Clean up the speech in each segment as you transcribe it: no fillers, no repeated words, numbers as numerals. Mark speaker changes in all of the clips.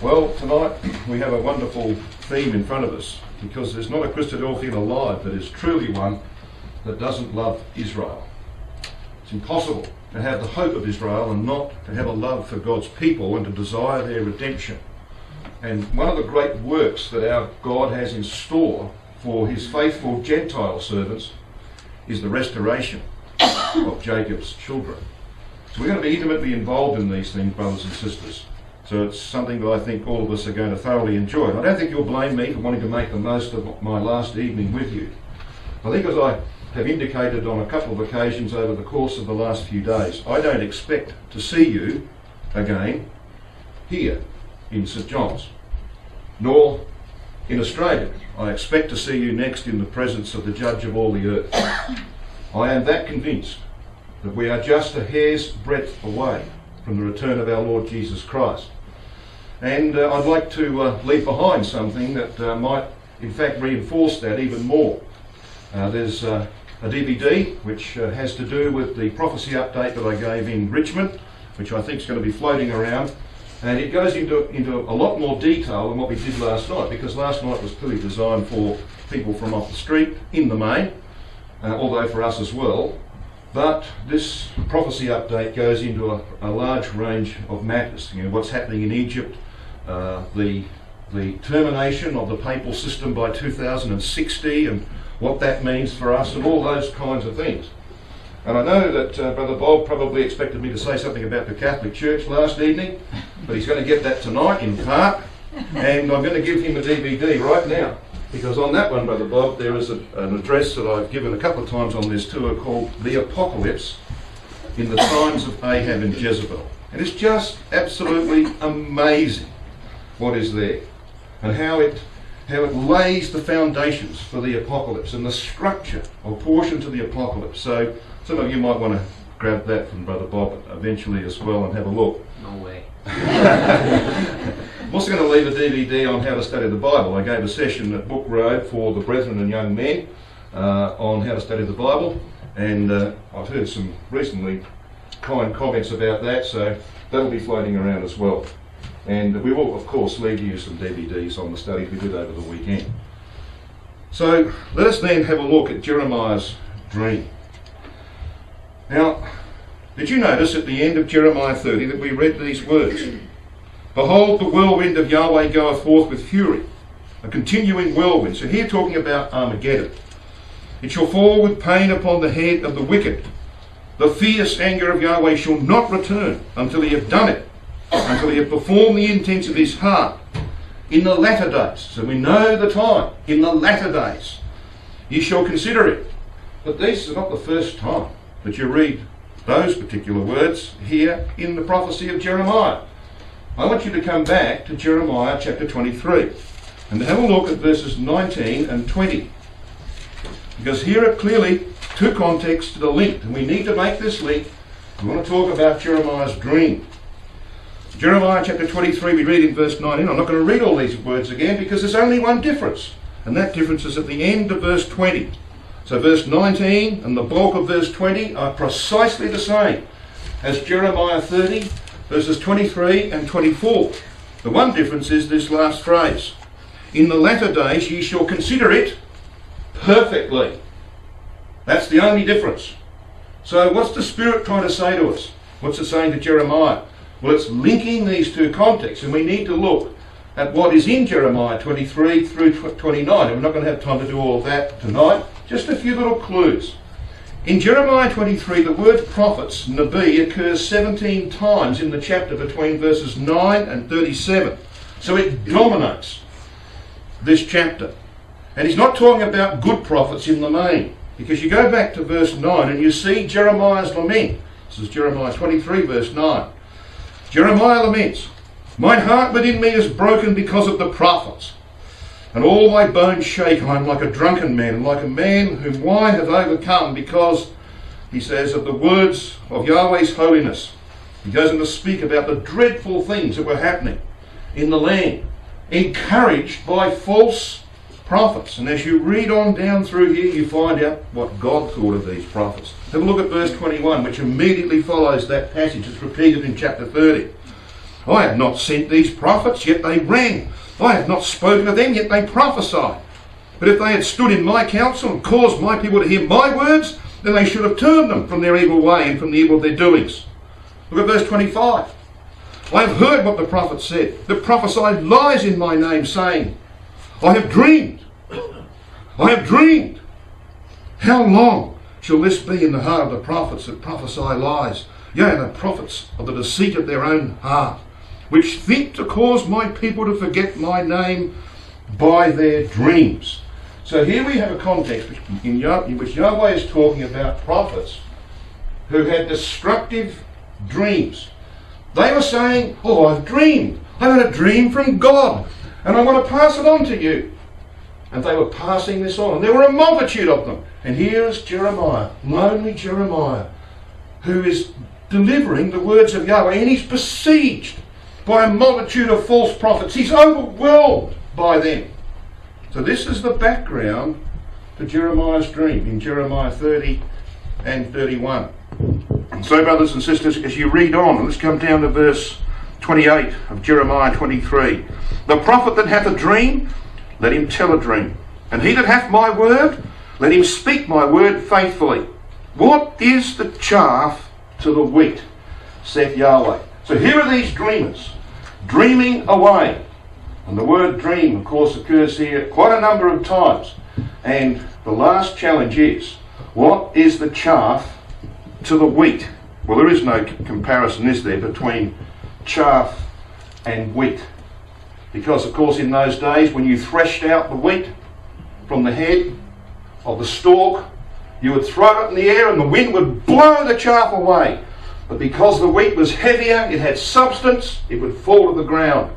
Speaker 1: Well, tonight we have a wonderful theme in front of us, because there's not a Christadelphian alive that is truly one that doesn't love Israel. It's impossible to have the hope of Israel and not to have a love for God's people and to desire their redemption. And one of the great works that our God has in store for his faithful Gentile servants is the restoration of Jacob's children. So we're going to be intimately involved in these things, brothers and sisters. So it's something that I think all of us are going to thoroughly enjoy. And I don't think you'll blame me for wanting to make the most of my last evening with you. I think, as I have indicated on a couple of occasions over the course of the last few days, I don't expect to see you again here in St John's, nor in Australia. I expect to see you next in the presence of the Judge of all the earth. I am that convinced that we are just a hair's breadth away from the return of our Lord Jesus Christ. And I'd like to leave behind something that might in fact reinforce that even more. There's a DVD which has to do with the prophecy update that I gave in Richmond, which I think is going to be floating around, and it goes into a lot more detail than what we did last night, because last night was clearly designed for people from off the street in the main, although for us as well. But this prophecy update goes into a large range of matters. You know, what's happening in Egypt, the termination of the papal system by 2060 and what that means for us, and all those kinds of things. And I know that Brother Bob probably expected me to say something about the Catholic Church last evening, but he's going to get that tonight in part, and I'm going to give him a DVD right now. Because on that one, Brother Bob, there is an address that I've given a couple of times on this tour called The Apocalypse in the Times of Ahab and Jezebel. And it's just absolutely amazing what is there, and how it lays the foundations for the apocalypse and the structure or portion to the apocalypse. So some of you might want to grab that from Brother Bob eventually as well and have a look.
Speaker 2: No way.
Speaker 1: I'm also going to leave a DVD on how to study the Bible. I gave a session at Book Road for the brethren and young men on how to study the Bible, and I've heard some reasonably kind comments about that, so that'll be floating around as well. And we will, of course, leave you some DVDs on the studies we did over the weekend. So let us then have a look at Jeremiah's dream. Now, did you notice at the end of Jeremiah 30 that we read these words? Behold, the whirlwind of Yahweh goeth forth with fury, a continuing whirlwind. So here talking about Armageddon. It shall fall with pain upon the head of the wicked. The fierce anger of Yahweh shall not return until he have done it, until he have performed the intents of his heart. In the latter days, so we know the time, in the latter days, ye shall consider it. But this is not the first time that you read those particular words here in the prophecy of Jeremiah. I want you to come back to Jeremiah chapter 23 and have a look at verses 19 and 20. Because here are clearly two contexts that are linked, and we need to make this link. We want to talk about Jeremiah's dream. Jeremiah chapter 23, we read in verse 19. I'm not going to read all these words again because there's only one difference, and that difference is at the end of verse 20. So verse 19 and the bulk of verse 20 are precisely the same as Jeremiah 30, verses 23 and 24. The one difference is this last phrase. In the latter days ye shall consider it perfectly. That's the only difference. So what's the Spirit trying to say to us? What's it saying to Jeremiah? Well, it's linking these two contexts, and we need to look at what is in Jeremiah 23 through 29. And we're not going to have time to do all of that tonight. Just a few little clues. In Jeremiah 23, the word prophets, Nabi, occurs 17 times in the chapter between verses 9 and 37. So it dominates this chapter. And he's not talking about good prophets in the main, because you go back to verse 9 and you see Jeremiah's lament. This is Jeremiah 23, verse 9. Jeremiah laments, mine heart within me is broken because of the prophets, and all my bones shake. I am like a drunken man, and like a man whom wine hath overcome, because, he says, of the words of Yahweh's holiness. He goes on to speak about the dreadful things that were happening in the land, encouraged by false prophets. And as you read on down through here, you find out what God thought of these prophets. Have a look at verse 21, which immediately follows that passage. It's repeated in chapter 30. I have not sent these prophets, yet they rang. I have not spoken to them, yet they prophesied. But if they had stood in my counsel and caused my people to hear my words, then they should have turned them from their evil way and from the evil of their doings. Look at verse 25. I have heard what the prophets said, that prophesied lies in my name, saying, I have dreamed. I have dreamed. How long shall this be in the heart of the prophets that prophesy lies? Yea, the prophets of the deceit of their own heart, which think to cause my people to forget my name by their dreams. So here we have a context in which Yahweh is talking about prophets who had destructive dreams. They were saying, oh, I've dreamed. I've had a dream from God, and I want to pass it on to you. And they were passing this on, and there were a multitude of them. And here is Jeremiah, lonely Jeremiah, who is delivering the words of Yahweh, and he's besieged by a multitude of false prophets. He's overwhelmed by them. So this is the background to Jeremiah's dream in Jeremiah 30 and 31. And so, brothers and sisters, as you read on, let's come down to verse 28 of Jeremiah 23. The prophet that hath a dream, let him tell a dream. And he that hath my word, let him speak my word faithfully. What is the chaff to the wheat, saith Yahweh? So here are these dreamers, dreaming away. And the word dream, of course, occurs here quite a number of times. And the last challenge is, what is the chaff to the wheat? Well, there is no comparison, is there, between chaff and wheat? Because, of course, in those days, when you threshed out the wheat from the head of the stalk, you would throw it in the air and the wind would blow the chaff away. But because the wheat was heavier, it had substance, it would fall to the ground.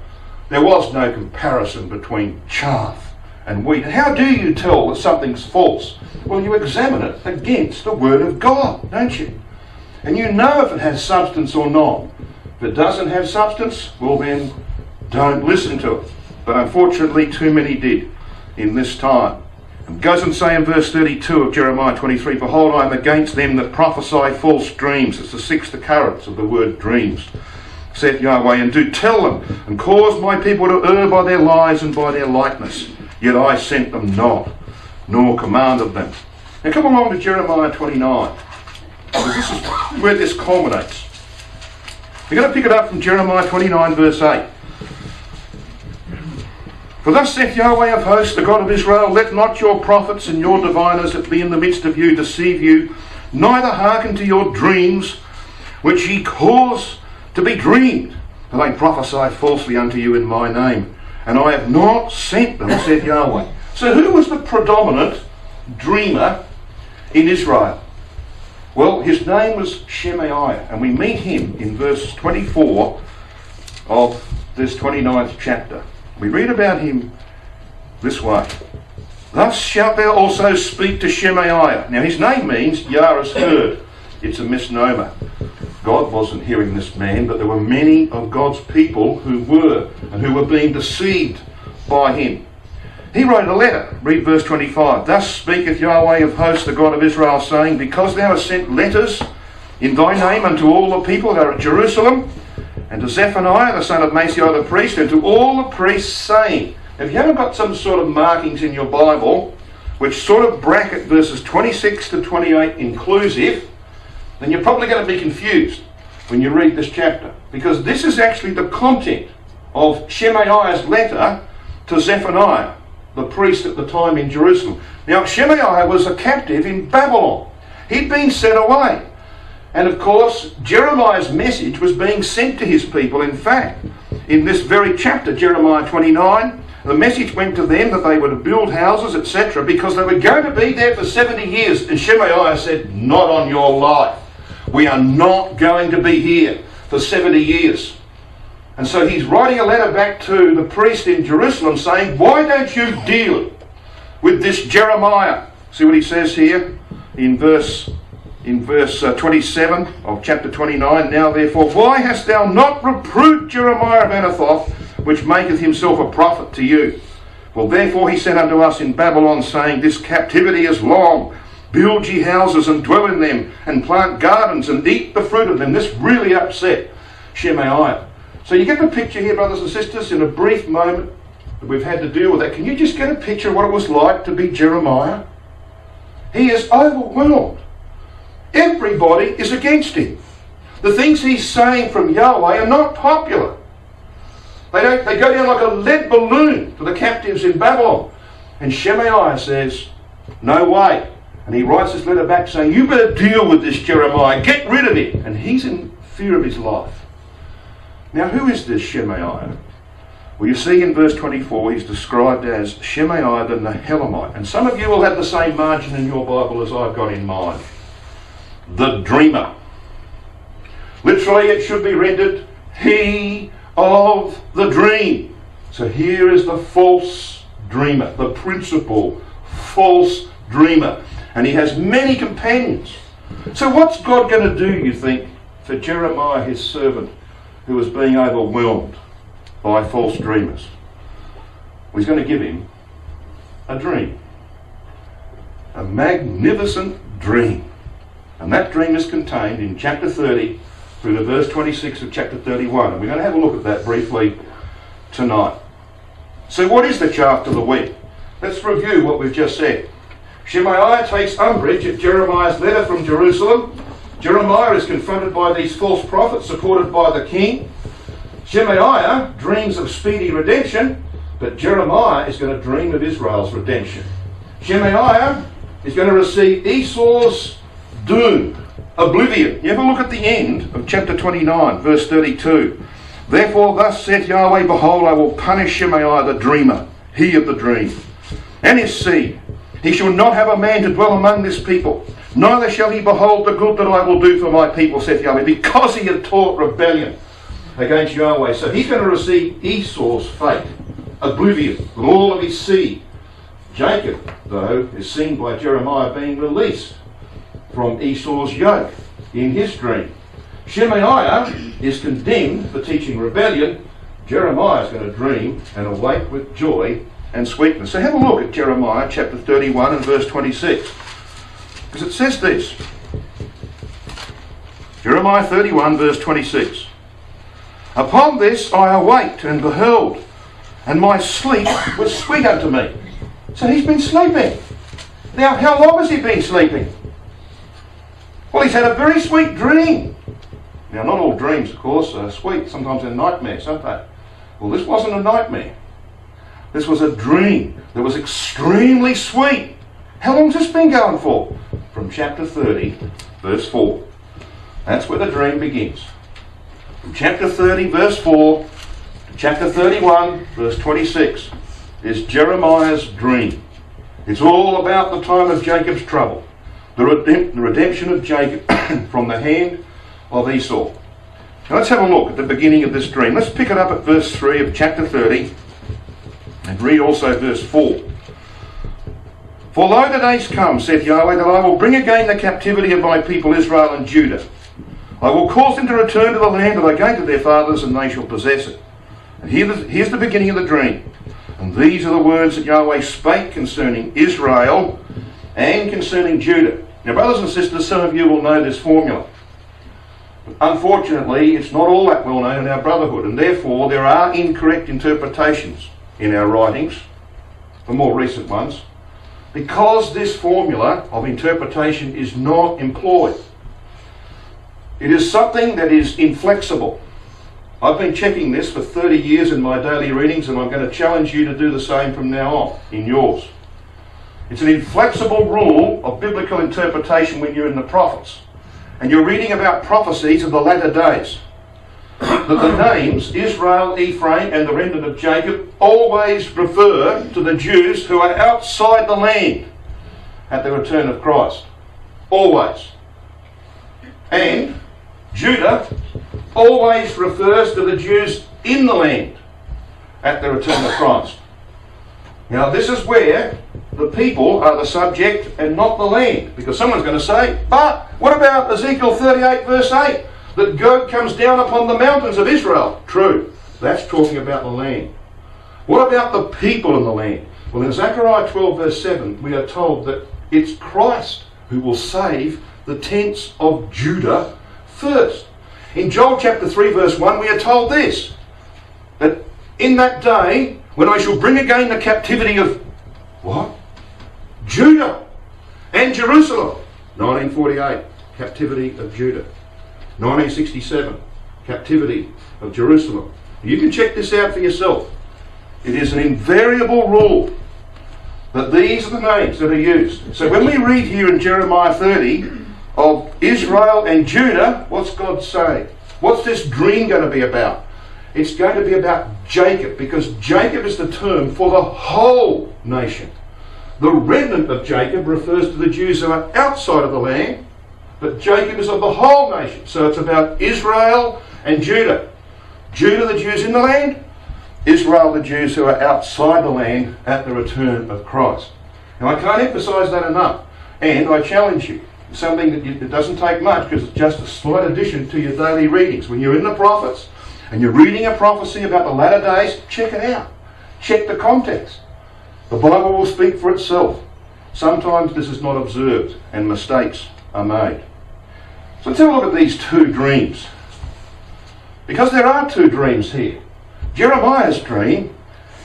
Speaker 1: There was no comparison between chaff and wheat. And how do you tell that something's false? Well, you examine it against the Word of God, don't you? And you know if it has substance or not. If it doesn't have substance, well then, don't listen to it. But unfortunately, too many did in this time. And goes and say in verse 32 of Jeremiah 23, behold, I am against them that prophesy false dreams. It's the sixth occurrence of the word dreams, saith Yahweh, and do tell them, and cause my people to err by their lies and by their likeness. Yet I sent them not, nor commanded them. Now come along to Jeremiah 29, because this is where this culminates. We're going to pick it up from Jeremiah 29, verse 8. For thus saith Yahweh of hosts, the God of Israel, let not your prophets and your diviners that be in the midst of you deceive you, neither hearken to your dreams, which ye cause to be dreamed, for they prophesy falsely unto you in my name. And I have not sent them, saith Yahweh. So who was the predominant dreamer in Israel? Well, his name was Shemaiah, and we meet him in verse 24 of this 29th chapter. We read about him this way. Thus shalt thou also speak to Shemaiah. Now his name means Yah is heard. It's a misnomer. God wasn't hearing this man, but there were many of God's people who were, and who were being deceived by him. He wrote a letter. Read verse 25. Thus speaketh Yahweh of hosts, the God of Israel, saying, because thou hast sent letters in thy name unto all the people that are at Jerusalem, and to Zephaniah the son of Maaseiah the priest, and to all the priests, saying. Now, if you haven't got some sort of markings in your Bible which sort of bracket verses 26 to 28 inclusive, then you're probably going to be confused when you read this chapter, because this is actually the content of Shemaiah's letter to Zephaniah, the priest at the time in Jerusalem. Now, Shemaiah was a captive in Babylon. He'd been sent away. And of course, Jeremiah's message was being sent to his people. In fact, in this very chapter, Jeremiah 29, the message went to them that they were to build houses, etc., because they were going to be there for 70 years. And Shemaiah said, not on your life. We are not going to be here for 70 years. And so he's writing a letter back to the priest in Jerusalem saying, why don't you deal with this Jeremiah? See what he says here in verse 27 of chapter 29. Now therefore, why hast thou not reproved Jeremiah of Anathoth, which maketh himself a prophet to you? Well, therefore he said unto us in Babylon, saying, This captivity is long. Build ye houses and dwell in them, and plant gardens and eat the fruit of them. This really upset Shemaiah. So you get the picture here, brothers and sisters, in a brief moment that we've had to deal with that. Can you just get a picture of what it was like to be Jeremiah? He is overwhelmed. Everybody is against him. The things he's saying from Yahweh are not popular. They go down like a lead balloon to the captives in Babylon. And Shemaiah says, no way. And he writes this letter back saying, you better deal with this Jeremiah. Get rid of him. And he's in fear of his life. Now, who is this Shemaiah? Well, you see in verse 24, he's described as Shemaiah the Nehelamite. And some of you will have the same margin in your Bible as I've got in mine. The dreamer. Literally, it should be rendered, he of the dream. So here is the false dreamer, the principal false dreamer. And he has many companions. So what's God going to do, you think, for Jeremiah, his servant, who was being overwhelmed by false dreamers? Well, he's going to give him a dream. A magnificent dream. And that dream is contained in chapter 30 through to verse 26 of chapter 31. And we're going to have a look at that briefly tonight. So what is the chaff to the wheat? Let's review what we've just said. Shemaiah takes umbrage at Jeremiah's letter from Jerusalem. Jeremiah is confronted by these false prophets supported by the king. Shemaiah dreams of speedy redemption, but Jeremiah is going to dream of Israel's redemption. Shemaiah is going to receive Esau's doom, oblivion. You have a look at the end of chapter 29, verse 32. Therefore thus saith Yahweh, behold, I will punish Shemaiah the dreamer, he of the dream, and his seed. He shall not have a man to dwell among this people, neither shall he behold the good that I will do for my people, saith Yahweh, because he had taught rebellion against Yahweh. So he's going to receive Esau's fate, oblivion, with all of his seed. Jacob, though, is seen by Jeremiah being released from Esau's yoke in his dream. Shemaiah is condemned for teaching rebellion. Jeremiah is going to dream and awake with joy and sweetness. So have a look at Jeremiah chapter 31 and verse 26. Because it says this. Jeremiah 31 verse 26. Upon this I awaked and beheld, and my sleep was sweet unto me. So he's been sleeping. Now, how long has he been sleeping? Well, he's had a very sweet dream. Now, not all dreams, of course, are sweet. Sometimes they're nightmares, aren't they? Well, this wasn't a nightmare. This was a dream that was extremely sweet. How long's this been going for? From chapter 30, verse 4. That's where the dream begins. From chapter 30, verse 4, to chapter 31, verse 26, is Jeremiah's dream. It's all about the time of Jacob's trouble. The redemption of Jacob from the hand of Esau. Now let's have a look at the beginning of this dream. Let's pick it up at verse 3 of chapter 30 and read also verse 4. For lo, the days come, saith Yahweh, that I will bring again the captivity of my people Israel and Judah. I will cause them to return to the land that I gave to their fathers, and they shall possess it. And here's the beginning of the dream. And these are the words that Yahweh spake concerning Israel and concerning Judah. Now, brothers and sisters, some of you will know this formula. But unfortunately, it's not all that well known in our brotherhood, and therefore there are incorrect interpretations in our writings, the more recent ones, because this formula of interpretation is not employed. It is something that is inflexible. I've been checking this for 30 years in my daily readings, and I'm going to challenge you to do the same from now on in yours. It's an inflexible rule of biblical interpretation when you're in the prophets. And you're reading about prophecies of the latter days. That the names Israel, Ephraim and the remnant of Jacob always refer to the Jews who are outside the land at the return of Christ. Always. And Judah always refers to the Jews in the land at the return of Christ. Now this is where the people are the subject and not the land. Because someone's going to say, but what about Ezekiel 38 verse 8? That God comes down upon the mountains of Israel. True. That's talking about the land. What about the people in the land? Well, in Zechariah 12 verse 7, we are told that it's Christ who will save the tents of Judah first. In Joel chapter 3 verse 1, we are told this, that in that day, when I shall bring again the captivity of, what? Judah and Jerusalem. 1948, captivity of Judah. 1967, captivity of Jerusalem. You can check this out for yourself. It is an invariable rule that these are the names that are used. So when we read here in Jeremiah 30 of Israel and Judah, what's God saying? What's this dream going to be about? It's going to be about Jacob, because Jacob is the term for the whole nation. The remnant of Jacob refers to the Jews who are outside of the land, but Jacob is of the whole nation. So it's about Israel and Judah. Judah, the Jews in the land. Israel, the Jews who are outside the land at the return of Christ. Now, I can't emphasise that enough. And I challenge you, something that doesn't take much, because it's just a slight addition to your daily readings. When you're in the prophets and you're reading a prophecy about the latter days, check it out. Check the context. The Bible will speak for itself. Sometimes this is not observed and mistakes are made. So let's have a look at these two dreams. Because there are two dreams here. Jeremiah's dream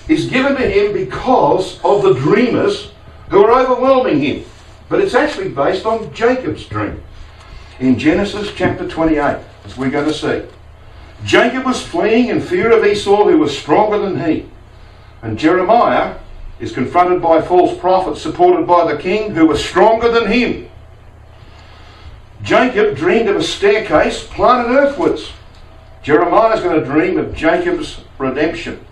Speaker 1: is given to him because of the dreamers who are overwhelming him. But it's actually based on Jacob's dream. In Genesis chapter 28, as we're going to see, Jacob was fleeing in fear of Esau, who was stronger than he. And Jeremiah is confronted by false prophets supported by the king, who was stronger than him. Jacob dreamed of a staircase planted earthwards. Jeremiah is going to dream of Jacob's redemption.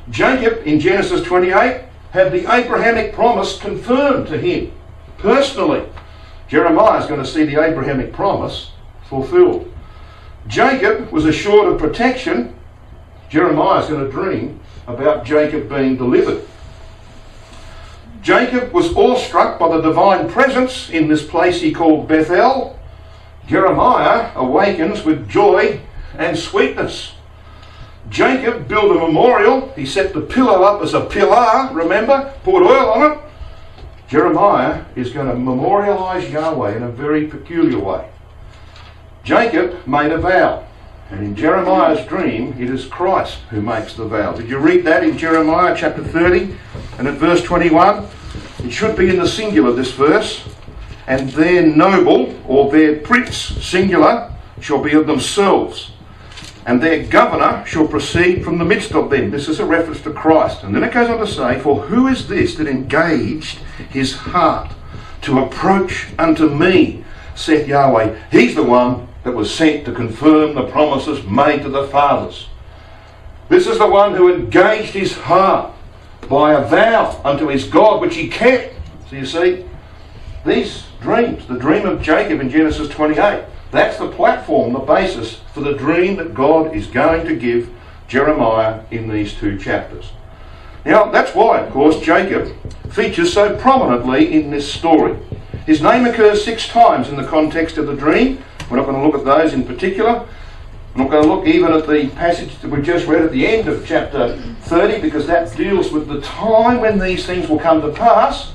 Speaker 1: Jacob, in Genesis 28, had the Abrahamic promise confirmed to him personally. Jeremiah is going to see the Abrahamic promise fulfilled. Jacob was assured of protection. Jeremiah is going to dream about Jacob being delivered. Jacob was awestruck by the divine presence in this place he called Bethel. Jeremiah awakens with joy and sweetness. Jacob built a memorial. He set the pillow up as a pillar, remember? Poured oil on it. Jeremiah is going to memorialise Yahweh in a very peculiar way. Jacob made a vow. And in Jeremiah's dream, it is Christ who makes the vow. Did you read that in Jeremiah chapter 30 and at verse 21? It should be in the singular, this verse. And their noble, or their prince, singular, shall be of themselves. And their governor shall proceed from the midst of them. This is a reference to Christ. And then it goes on to say, for who is this that engaged his heart to approach unto me, saith Yahweh? He's the one that was sent to confirm the promises made to the fathers. This is the one who engaged his heart by a vow unto his God, which he kept. So you see, these dreams, the dream of Jacob in Genesis 28, that's the platform, the basis for the dream that God is going to give Jeremiah in these two chapters. Now, that's why, of course, Jacob features so prominently in this story. His name occurs 6 times in the context of the dream. We're not going to look at those in particular. We're not going to look even at the passage that we just read at the end of chapter 30, because that deals with the time when these things will come to pass.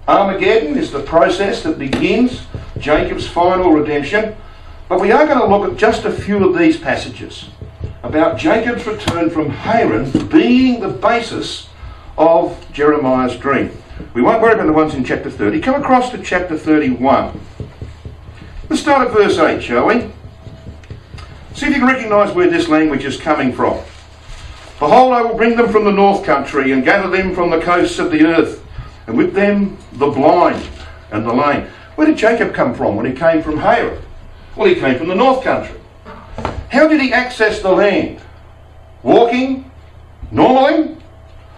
Speaker 1: Armageddon is the process that begins Jacob's final redemption. But we are going to look at just a few of these passages about Jacob's return from Haran being the basis of Jeremiah's dream. We won't worry about the ones in chapter 30. Come across to chapter 31. Let's start at verse 8, shall we? See if you can recognise where this language is coming from. Behold, I will bring them from the north country and gather them from the coasts of the earth, and with them the blind and the lame. Where did Jacob come from when he came from Haran? Well, he came from the north country. How did he access the land? Walking normally?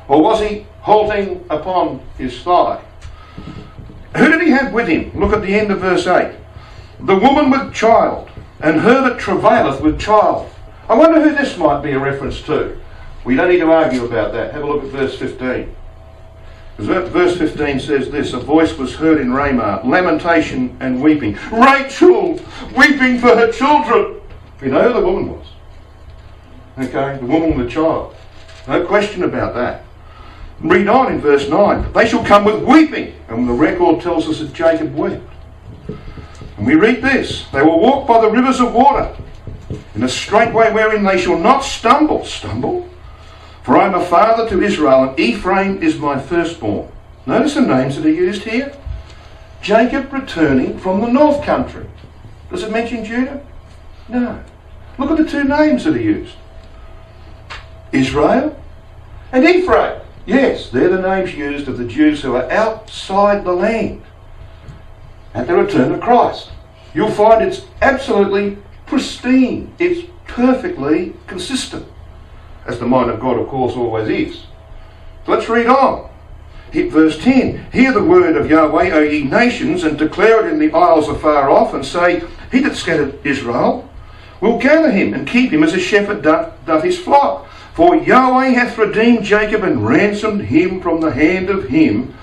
Speaker 1: Or was he halting upon his thigh? Who did he have with him? Look at the end of verse 8. The woman with child, and her that travaileth with child. I wonder who this might be a reference to. We don't need to argue about that. Have a look at verse 15. Verse 15 says this, a voice was heard in Ramah, lamentation and weeping. Rachel, weeping for her children. You know who the woman was? Okay, the woman with the child. No question about that. Read on in verse 9. They shall come with weeping. And the record tells us that Jacob wept. And we read this. They will walk by the rivers of water in a straight way wherein they shall not stumble. Stumble? For I am a father to Israel, and Ephraim is my firstborn. Notice the names that are used here. Jacob returning from the north country. Does it mention Judah? No. Look at the two names that are used. Israel and Ephraim. Yes, they're the names used of the Jews who are outside the land at the return of Christ. You'll find it's absolutely pristine. It's perfectly consistent, as the mind of God, of course, always is. Let's read on. Hit verse 10. Hear the word of Yahweh, O ye nations, and declare it in the isles afar off, and say, He that scattered Israel will gather him, and keep him as a shepherd doth his flock. For Yahweh hath redeemed Jacob, and ransomed him from the hand of him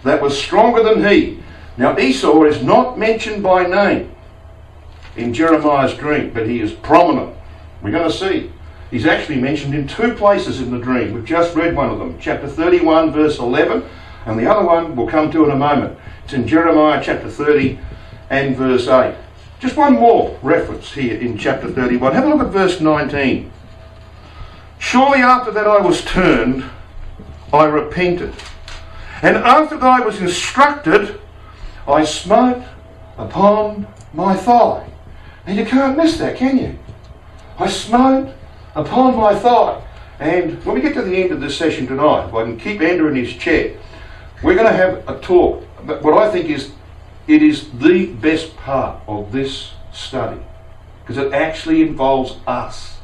Speaker 1: that was stronger than he. Now Esau is not mentioned by name in Jeremiah's dream, but he is prominent. We're going to see. He's actually mentioned in two places in the dream. We've just read one of them, chapter 31, verse 11, and the other one we'll come to in a moment. It's in Jeremiah chapter 30 and verse 8. Just one more reference here in chapter 31. Have a look at verse 19. Surely after that I was turned, I repented. And after that I was instructed, I smote upon my thigh. And you can't miss that, can you? I smote upon my thigh. And when we get to the end of this session tonight, if I can keep Andrew in his chair, we're going to have a talk. But what I think is, it is the best part of this study, because it actually involves us.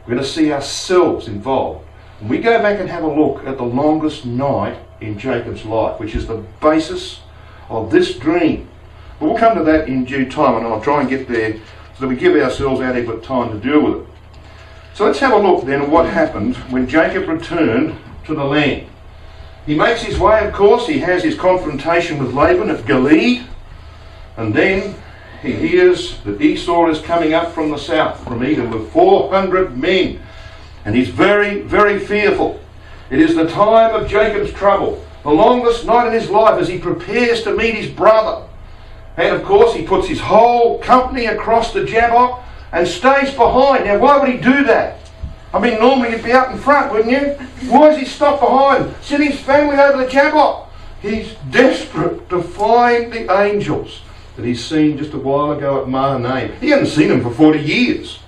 Speaker 1: We're going to see ourselves involved. And we go back and have a look at the longest night in Jacob's life, which is the basis of this dream. But we'll come to that in due time, and I'll try and get there so that we give ourselves adequate time to deal with it. So let's have a look then at what happened when Jacob returned to the land. He makes his way, of course. He has his confrontation with Laban at Gilead, and then he hears that Esau is coming up from the south, from Edom, with 400 men, and he's very, very fearful. It is the time of Jacob's trouble, the longest night in his life, as he prepares to meet his brother. And of course he puts his whole company across the Jabbok and stays behind. Now why would he do that? I mean, normally he'd be out in front, wouldn't you? Why does he stop behind, send his family over the Jabbok? He's desperate to find the angels that he's seen just a while ago at Mahanaim. He hadn't seen them for 40 years.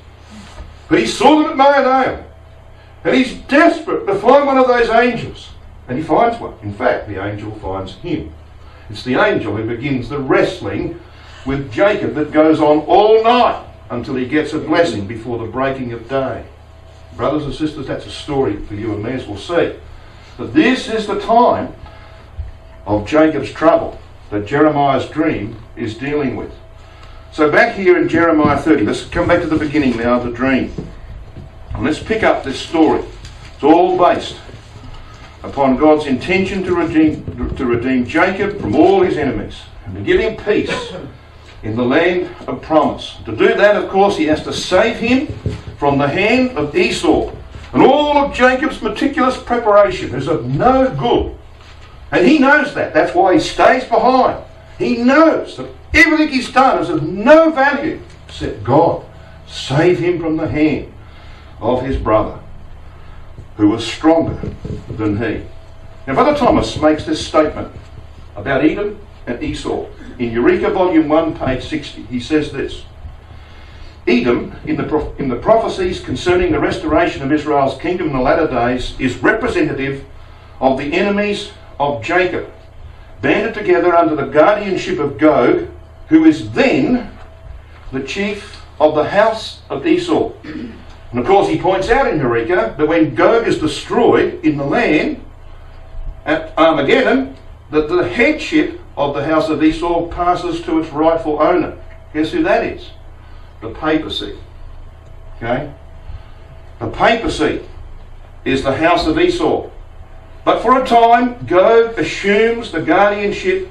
Speaker 1: But he saw them at Mahanaim. And he's desperate to find one of those angels. And he finds one. In fact, the angel finds him. It's the angel who begins the wrestling with Jacob that goes on all night until he gets a blessing before the breaking of day. Brothers and sisters, that's a story for you and me, as we'll see. But this is the time of Jacob's trouble that Jeremiah's dream is dealing with. So back here in Jeremiah 30, let's come back to the beginning now of the dream. And let's pick up this story. It's all based upon God's intention to redeem Jacob from all his enemies and to give him peace in the land of promise. To do that, of course, he has to save him from the hand of Esau. And all of Jacob's meticulous preparation is of no good. And he knows that. That's why he stays behind. He knows that everything he's done is of no value except God save him from the hand of his brother, who was stronger than he. Now, Brother Thomas makes this statement about Edom and Esau. In Eureka, Volume 1, page 60, he says this. Edom, in the prophecies concerning the restoration of Israel's kingdom in the latter days, is representative of the enemies of Jacob, banded together under the guardianship of Gog, who is then the chief of the house of Esau. And of course he points out in Eureka that when Gog is destroyed in the land at Armageddon, that the headship of the house of Esau passes to its rightful owner. Guess who that is? The papacy. Okay? The papacy is the house of Esau. But for a time, Gog assumes the guardianship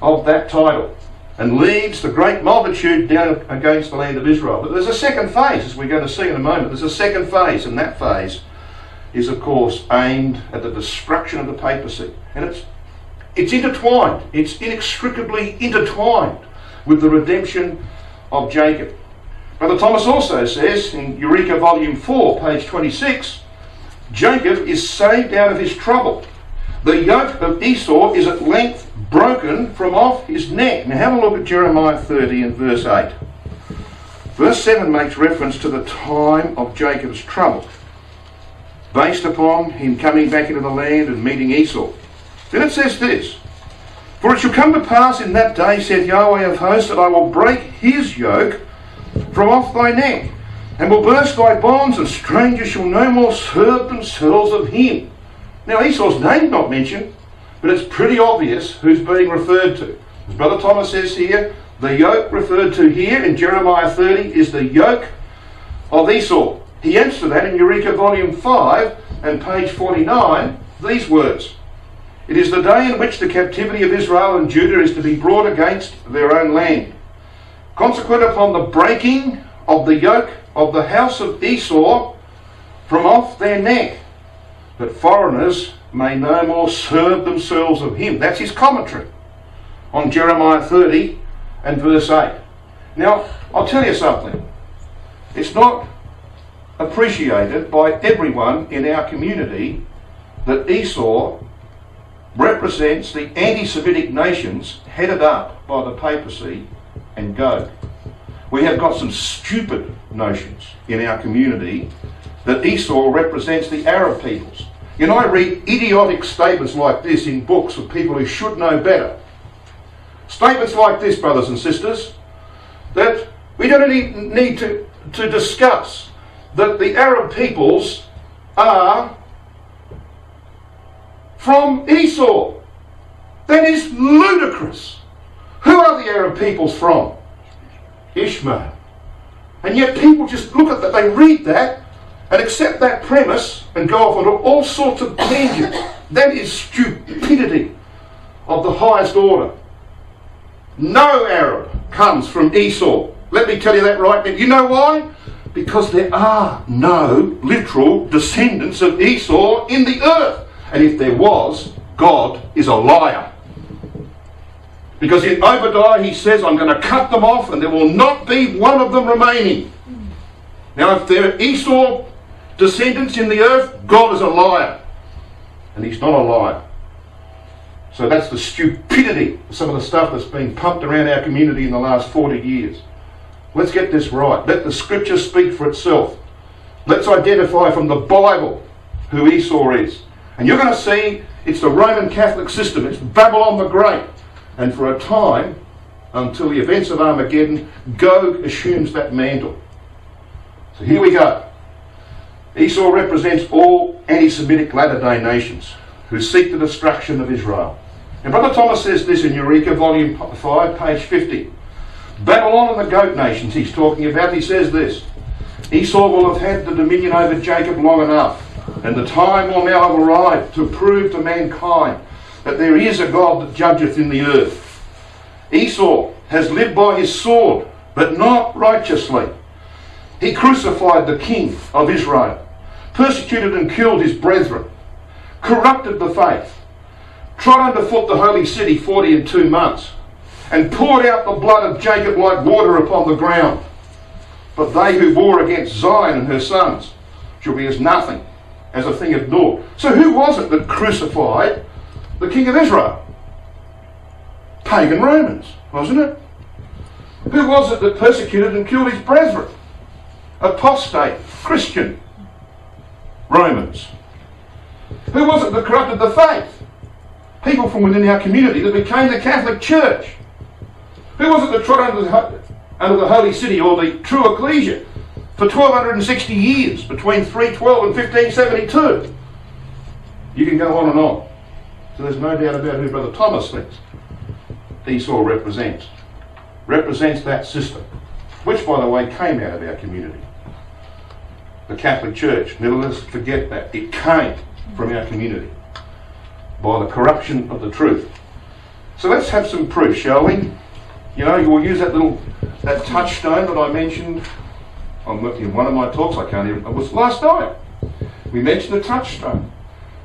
Speaker 1: of that title and leads the great multitude down against the land of Israel. But there's a second phase, as we're going to see in a moment. There's a second phase, and that phase is of course aimed at the destruction of the papacy. And it's intertwined, it's inextricably intertwined with the redemption of Jacob. Brother Thomas also says in Eureka Volume 4, page 26, Jacob is saved out of his trouble. The yoke of Esau is at length broken from off his neck. Now have a look at Jeremiah 30 and verse 8. Verse 7 makes reference to the time of Jacob's trouble, based upon him coming back into the land and meeting Esau. Then it says this, For it shall come to pass in that day, saith Yahweh of hosts, that I will break his yoke from off thy neck, and will burst thy bonds, and strangers shall no more serve themselves of him. Now Esau's name's not mentioned, but it's pretty obvious who's being referred to. As Brother Thomas says here, the yoke referred to here in Jeremiah 30 is the yoke of Esau. He adds to that in Eureka Volume 5 and page 49 these words. It is the day in which the captivity of Israel and Judah is to be brought against their own land. Consequent upon the breaking of the yoke of the house of Esau from off their neck, that foreigners may no more serve themselves of him. That's his commentary on Jeremiah 30 and verse 8. Now, I'll tell you something. It's not appreciated by everyone in our community that Esau represents the anti-Semitic nations headed up by the papacy and Gog. We have got some stupid notions in our community that Esau represents the Arab peoples. You know, I read idiotic statements like this in books of people who should know better. Statements like this, brothers and sisters, that we don't need to discuss that the Arab peoples are from Esau. That is ludicrous. Who are the Arab peoples from? Ishmael. And yet people just look at that, they read that and accept that premise and go off on all sorts of tangents. That is stupidity of the highest order. No Arab comes from Esau. Let me tell you that right now. You know why? Because there are no literal descendants of Esau in the earth. And if there was, God is a liar. Because in Obadiah he says, I'm going to cut them off and there will not be one of them remaining. Now if there are Esau descendants in the earth, God is a liar. And he's not a liar. So that's the stupidity of some of the stuff that's been pumped around our community in the last 40 years. Let's get this right. Let the scripture speak for itself. Let's identify from the Bible who Esau is. And you're going to see it's the Roman Catholic system. It's Babylon the Great. And for a time, until the events of Armageddon, Gog assumes that mantle. So here we go. Esau represents all anti-Semitic Latter-day nations who seek the destruction of Israel. And Brother Thomas says this in Eureka, Volume 5, page 50. Babylon and the goat nations he's talking about, he says this. Esau will have had the dominion over Jacob long enough, and the time will now have arrived to prove to mankind that there is a God that judgeth in the earth. Esau has lived by his sword, but not righteously. He crucified the king of Israel, persecuted and killed his brethren, corrupted the faith, trod underfoot the holy city 42 months, and poured out the blood of Jacob like water upon the ground. But they who war against Zion and her sons shall be as nothing, as a thing of naught. So who was it that crucified the king of Israel? Pagan Romans, wasn't it? Who was it that persecuted and killed his brethren? Apostate, Christian Romans. Who was it that corrupted the faith? People from within our community that became the Catholic Church. Who was it that trod under the holy city, or the true ecclesia, for 1260 years, between 312 and 1572? You can go on and on. So there's no doubt about who Brother Thomas thinks Esau represents. Represents that system, which, by the way, came out of our community. The Catholic Church, never let us forget that. It came from our community by the corruption of the truth. So let's have some proof, shall we? You know, we'll use that touchstone that I mentioned in one of my talks. I can't even, it was last night. We mentioned the touchstone.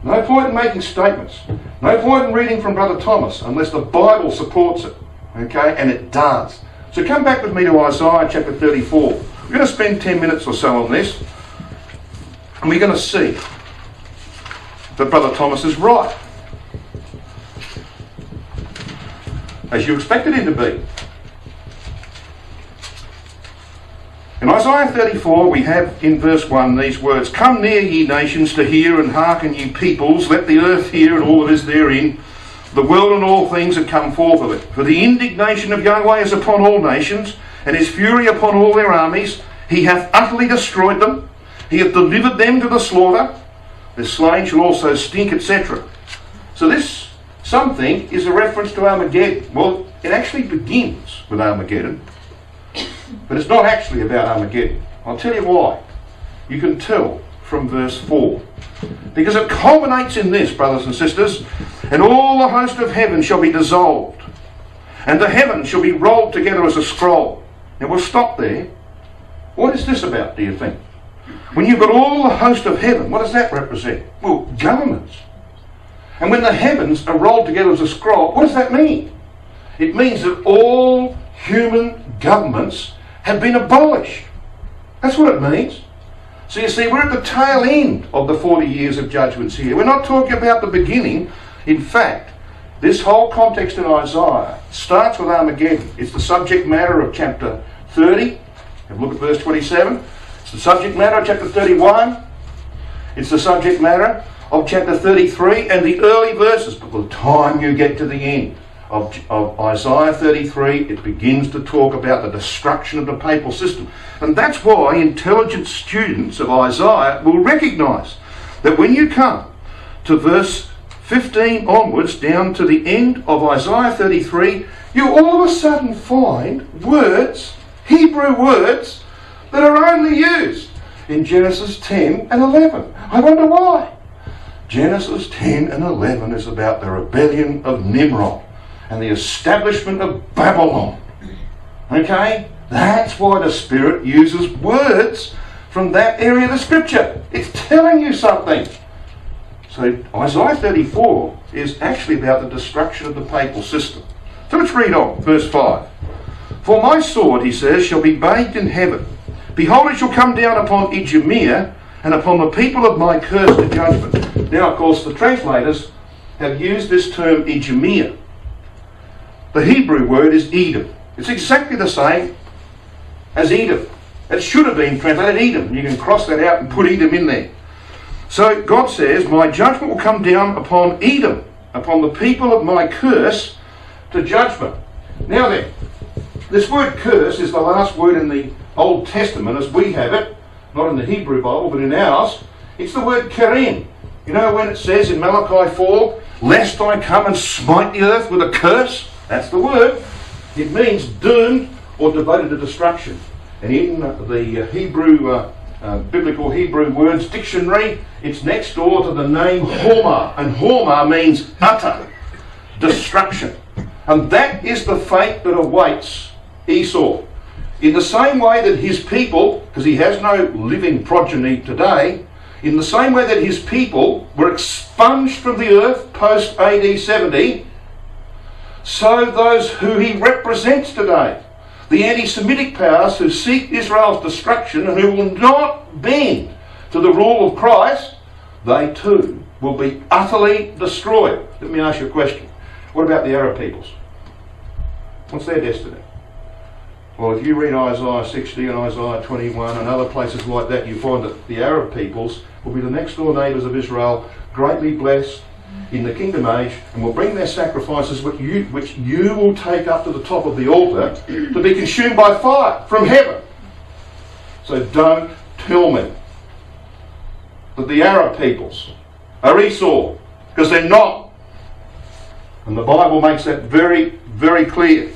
Speaker 1: No point in making statements. No point in reading from Brother Thomas unless the Bible supports it. Okay? And it does. So come back with me to Isaiah chapter 34. We're going to spend 10 minutes or so on this. And we're going to see that Brother Thomas is right, as you expected him to be. In Isaiah 34 we have in verse 1 these words, "Come near, ye nations, to hear, and hearken, ye peoples. Let the earth hear, and all that is therein, the world and all things that come forth of it. For the indignation of Yahweh is upon all nations, and his fury upon all their armies. He hath utterly destroyed them. He hath delivered them to the slaughter. Their slain shall also stink," etc. So this, some think, is a reference to Armageddon. Well, it actually begins with Armageddon, but it's not actually about Armageddon. I'll tell you why. You can tell from verse 4. Because it culminates in this, brothers and sisters, "And all the host of heaven shall be dissolved, and the heavens shall be rolled together as a scroll." Now we'll stop there. What is this about, do you think? When you've got all the host of heaven, what does that represent? Well, governments. And when the heavens are rolled together as a scroll, what does that mean? It means that all human governments have been abolished. That's what it means. So you see, we're at the tail end of the 40 years of judgments here. We're not talking about the beginning. In fact, this whole context in Isaiah starts with Armageddon. It's the subject matter of chapter 30. Have a look at verse 27. It's the subject matter of chapter 31. It's the subject matter of chapter 33 and the early verses. But by the time you get to the end of Isaiah 33, it begins to talk about the destruction of the papal system. And that's why intelligent students of Isaiah will recognise that when you come to verse 15 onwards, down to the end of Isaiah 33, you all of a sudden find words, Hebrew words, that are only used in Genesis 10 and 11. I wonder why. Genesis 10 and 11 is about the rebellion of Nimrod and the establishment of Babylon. Okay? That's why the Spirit uses words from that area of the Scripture. It's telling you something. So Isaiah 34 is actually about the destruction of the papal system. So let's read on, verse 5. "For my sword," he says, "shall be bathed in heaven. Behold, it shall come down upon Idumea, and upon the people of my curse to judgment." Now, of course, the translators have used this term Idumea. The Hebrew word is Edom. It's exactly the same as Edom. It should have been translated Edom. You can cross that out and put Edom in there. So God says, "My judgment will come down upon Edom, upon the people of my curse to judgment." Now then, this word curse is the last word in the Old Testament as we have it, not in the Hebrew Bible, but in ours. It's the word kerim. You know when it says in Malachi 4, "Lest I come and smite the earth with a curse"? That's the word. It means doomed or devoted to destruction. And in the Hebrew, Biblical Hebrew Words Dictionary, it's next door to the name Hormah. And Hormah means utter destruction. And that is the fate that awaits Esau. In the same way that his people, because he has no living progeny today, in the same way that his people were expunged from the earth post AD 70, so those who he represents today, the anti-Semitic powers who seek Israel's destruction and who will not bend to the rule of Christ, they too will be utterly destroyed. Let me ask you a question. What about the Arab peoples? What's their destiny? Well, if you read Isaiah 60 and Isaiah 21 and other places like that, you find that the Arab peoples will be the next door neighbours of Israel, greatly blessed in the kingdom age, and will bring their sacrifices which you will take up to the top of the altar to be consumed by fire from heaven. So don't tell me that the Arab peoples are Esau, because they're not. And the Bible makes that very, very clear.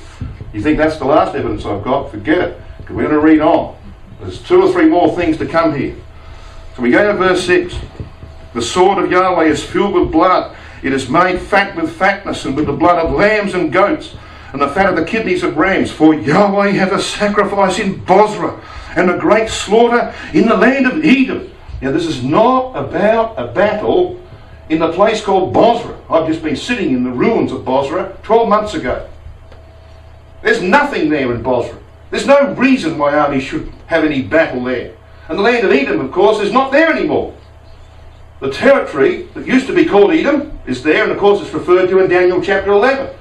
Speaker 1: You think that's the last evidence I've got? Forget it, because we're going to read on. There's 2 or 3 more things to come here. So we go to verse 6. "The sword of Yahweh is filled with blood. It is made fat with fatness, and with the blood of lambs and goats, and the fat of the kidneys of rams. For Yahweh hath a sacrifice in Bozrah, and a great slaughter in the land of Edom. This is not about a battle in the place called Bozrah. I've just been sitting in the ruins of Bozrah 12 months ago. There's nothing there in Bozrah. There's no reason why armies should have any battle there. And the land of Edom, of course, is not there anymore. The territory that used to be called Edom is there, and of course it's referred to in Daniel chapter 11.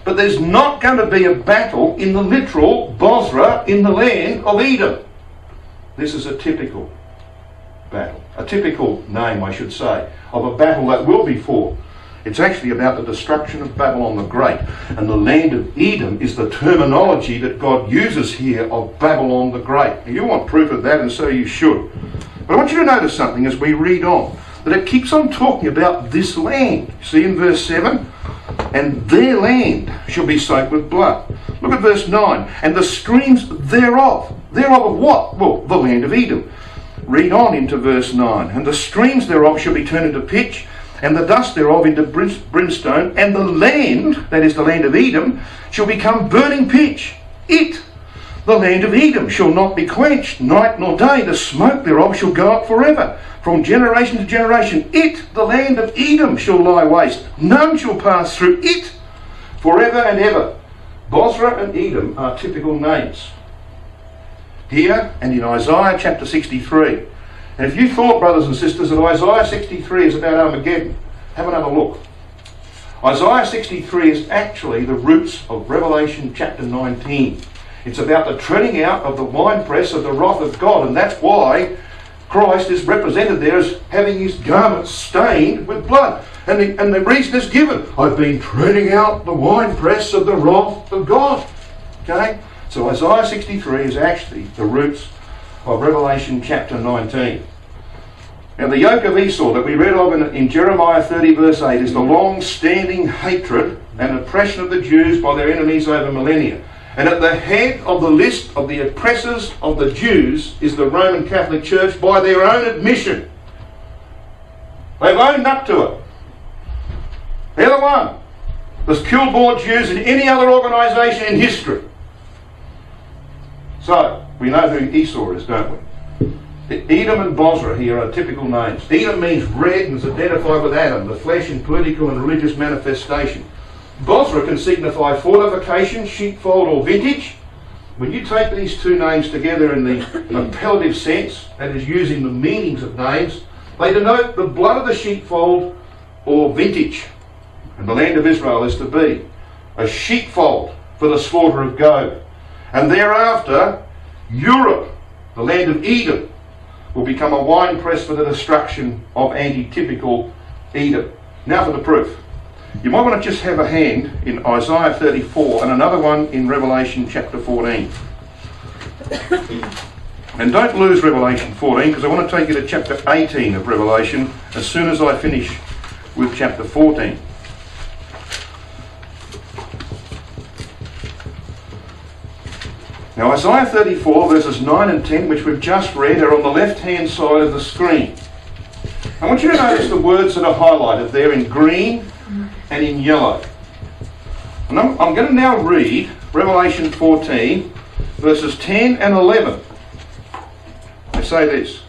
Speaker 1: But there's not going to be a battle in the literal Bozrah in the land of Edom. This is a typical battle, a typical name, I should say, of a battle that will be fought. It's actually about the destruction of Babylon the Great. And the land of Edom is the terminology that God uses here of Babylon the Great. And you want proof of that, and so you should. But I want you to notice something as we read on, that it keeps on talking about this land. See in verse 7? And their land shall be soaked with blood. Look at verse 9. And the streams thereof. Thereof of what? Well, the land of Edom. Read on into verse 9. And the streams thereof shall be turned into pitch, and the dust thereof into brimstone, and the land, that is the land of Edom, shall become burning pitch. It, the land of Edom, shall not be quenched night nor day. The smoke thereof shall go up forever, from generation to generation. It, the land of Edom, shall lie waste. None shall pass through it forever and ever. Bozrah and Edom are typical names. Here and in Isaiah chapter 63. And if you thought, brothers and sisters, that Isaiah 63 is about Armageddon, have another look. Isaiah 63 is actually the roots of Revelation chapter 19. It's about the treading out of the winepress of the wrath of God, and that's why Christ is represented there as having his garments stained with blood. And the reason is given. I've been treading out the winepress of the wrath of God. Okay? So Isaiah 63 is actually the roots of Revelation chapter 19. Now the yoke of Esau that we read of in Jeremiah 30 verse 8 is the long-standing hatred and oppression of the Jews by their enemies over millennia. And at the head of the list of the oppressors of the Jews is the Roman Catholic Church by their own admission. They've owned up to it. They're the one that's killed more Jews than any other organisation in history. So, we know who Esau is, don't we? Edom and Bozrah here are typical names. Edom means red and is identified with Adam, the flesh in political and religious manifestation. Bozrah can signify fortification, sheepfold or vintage. When you take these two names together in the appellative sense, that is using the meanings of names, they denote the blood of the sheepfold or vintage. And the land of Israel is to be a sheepfold for the slaughter of goat. And thereafter, Europe, the land of Edom, will become a winepress for the destruction of anti-typical Edom. Now for the proof. You might want to just have a hand in Isaiah 34 and another one in Revelation chapter 14. And don't lose Revelation 14, because I want to take you to chapter 18 of Revelation as soon as I finish with chapter 14. Now Isaiah 34 verses 9 and 10, which we've just read, are on the left hand side of the screen. I want you to notice the words that are highlighted there in green and in yellow. And I'm going to now read Revelation 14 verses 10 and 11. They say this: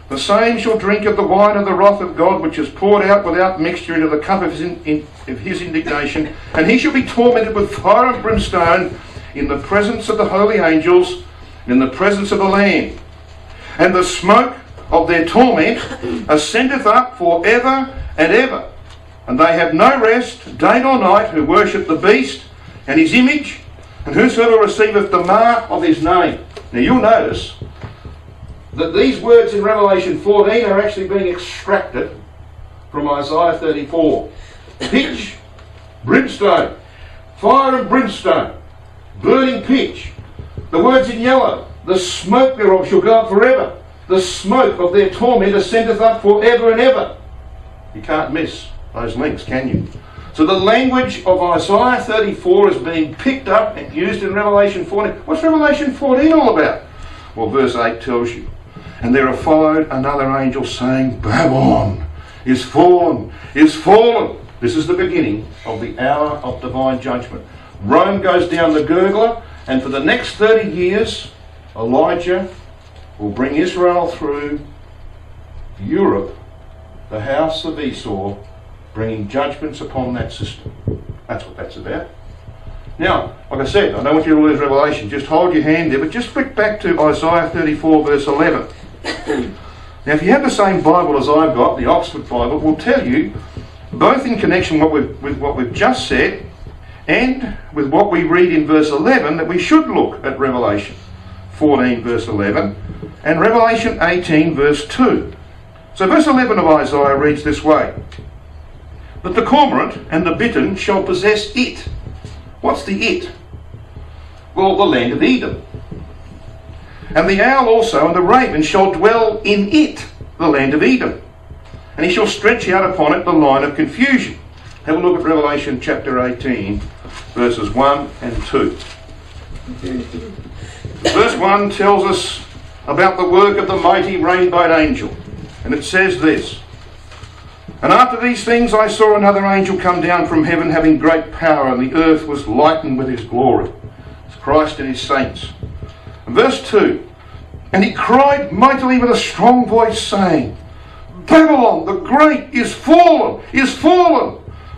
Speaker 1: the same shall drink of the wine of the wrath of God, which is poured out without mixture into the cup of his indignation, and he shall be tormented with fire and brimstone in the presence of the holy angels, and in the presence of the Lamb. And the smoke of their torment ascendeth up for ever and ever. And they have no rest, day nor night, who worship the beast and his image, and whosoever receiveth the mark of his name. Now you'll notice that these words in Revelation 14 are actually being extracted from Isaiah 34. Pitch, brimstone, fire and brimstone, burning pitch. The words in yellow: the smoke thereof shall go up forever. The smoke of their torment ascendeth up for ever and ever. You can't miss those links, can you? So the language of Isaiah 34 is being picked up and used in Revelation 14. What's Revelation 14 all about? Well, verse 8 tells you. And there followed another angel saying, Babylon is fallen, is fallen. This is the beginning of the hour of divine judgment. Rome goes down the gurgler, and for the next 30 years, Elijah will bring Israel through Europe, the house of Esau, bringing judgments upon that system. That's what that's about. Now, like I said, I don't want you to lose Revelation. Just hold your hand there, but just flick back to Isaiah 34 verse 11. Now, if you have the same Bible as I've got, the Oxford Bible, will tell you, both in connection with what we've just said and with what we read in verse 11, that we should look at Revelation 14 verse 11 and Revelation 18 verse 2. So verse 11 of Isaiah reads this way: "But the cormorant and the bittern shall possess it." What's the it? Well, the land of Edom. "And the owl also and the raven shall dwell in it," the land of Edom. "And he shall stretch out upon it the line of confusion." Have a look at Revelation chapter 18, verses 1 and 2. Verse 1 tells us about the work of the mighty rainbowed angel. And it says this: "And after these things I saw another angel come down from heaven, having great power, and the earth was lightened with his glory." It's Christ and his saints. And verse 2, "And he cried mightily with a strong voice, saying, Babylon the great is fallen,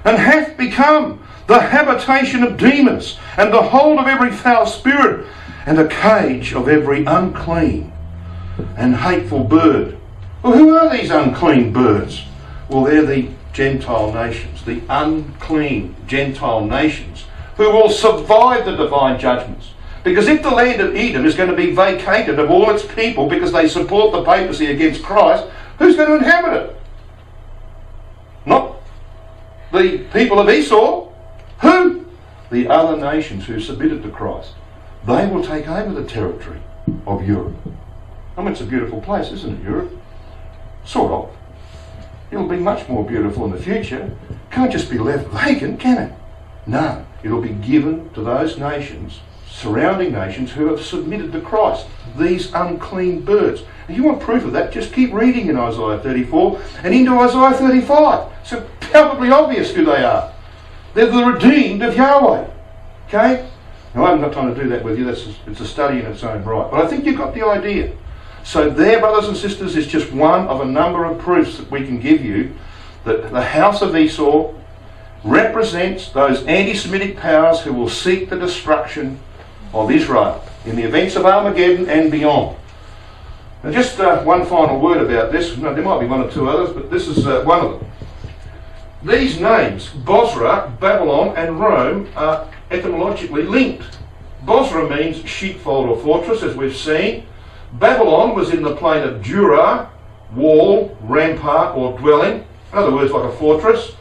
Speaker 1: and hath become the habitation of demons, and the hold of every foul spirit, and a cage of every unclean and hateful bird." Well, who are these unclean birds? Well, they're the Gentile nations, the unclean Gentile nations, who will survive the divine judgments. Because if the land of Edom is going to be vacated of all its people because they support the papacy against Christ, who's going to inhabit it? Not the people of Esau. Who? The other nations who submitted to Christ. They will take over the territory of Europe. I mean, it's a beautiful place, isn't it, Europe? Sort of. It'll be much more beautiful in the future. Can't just be left vacant, can it? No, it'll be given to those nations, surrounding nations, who have submitted to Christ. These unclean birds. If you want proof of that, just keep reading in Isaiah 34 and into Isaiah 35. It's palpably obvious who they are. They're the redeemed of Yahweh. Okay? Now, I haven't got time to do that with you. It's a study in its own right. But I think you've got the idea. So there, brothers and sisters, is just one of a number of proofs that we can give you that the house of Esau represents those anti-Semitic powers who will seek the destruction of Israel in the events of Armageddon and beyond. Now, just one final word about this. No, there might be one or two others, but this is one of them. These names, Bozrah, Babylon and Rome, are etymologically linked. Bozrah means sheepfold or fortress, as we've seen. Babylon was in the plain of Dura, wall, rampart or dwelling, in other words like a fortress.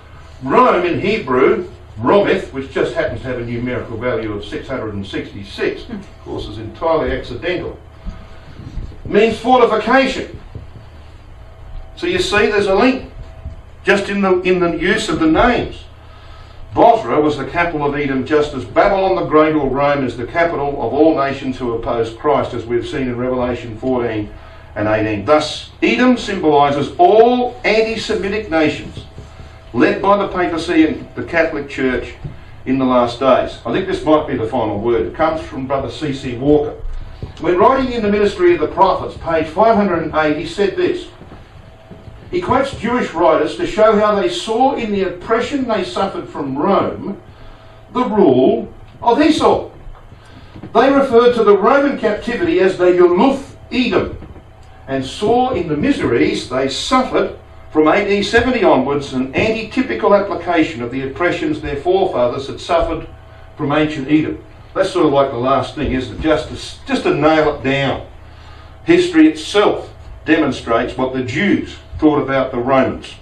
Speaker 1: Rome in Hebrew, Romith, which just happens to have a numerical value of 666, of course is entirely accidental, means fortification. So you see there's a link just in the use of the names. Bozrah was the capital of Edom, just as Babylon the Great or Rome is the capital of all nations who oppose Christ, as we've seen in Revelation 14 and 18. Thus, Edom symbolises all anti-Semitic nations, led by the papacy and the Catholic Church in the last days. I think this might be the final word. It comes from Brother C.C. Walker. When writing in the Ministry of the Prophets, page 508, he said this. He quotes Jewish writers to show how they saw in the oppression they suffered from Rome the rule of Esau. They referred to the Roman captivity as the Yuluf Edom and saw in the miseries they suffered from AD 70 onwards an anti-typical application of the oppressions their forefathers had suffered from ancient Edom. That's sort of like the last thing, isn't it? Just to nail it down. History itself demonstrates what the Jews thought about the Romans.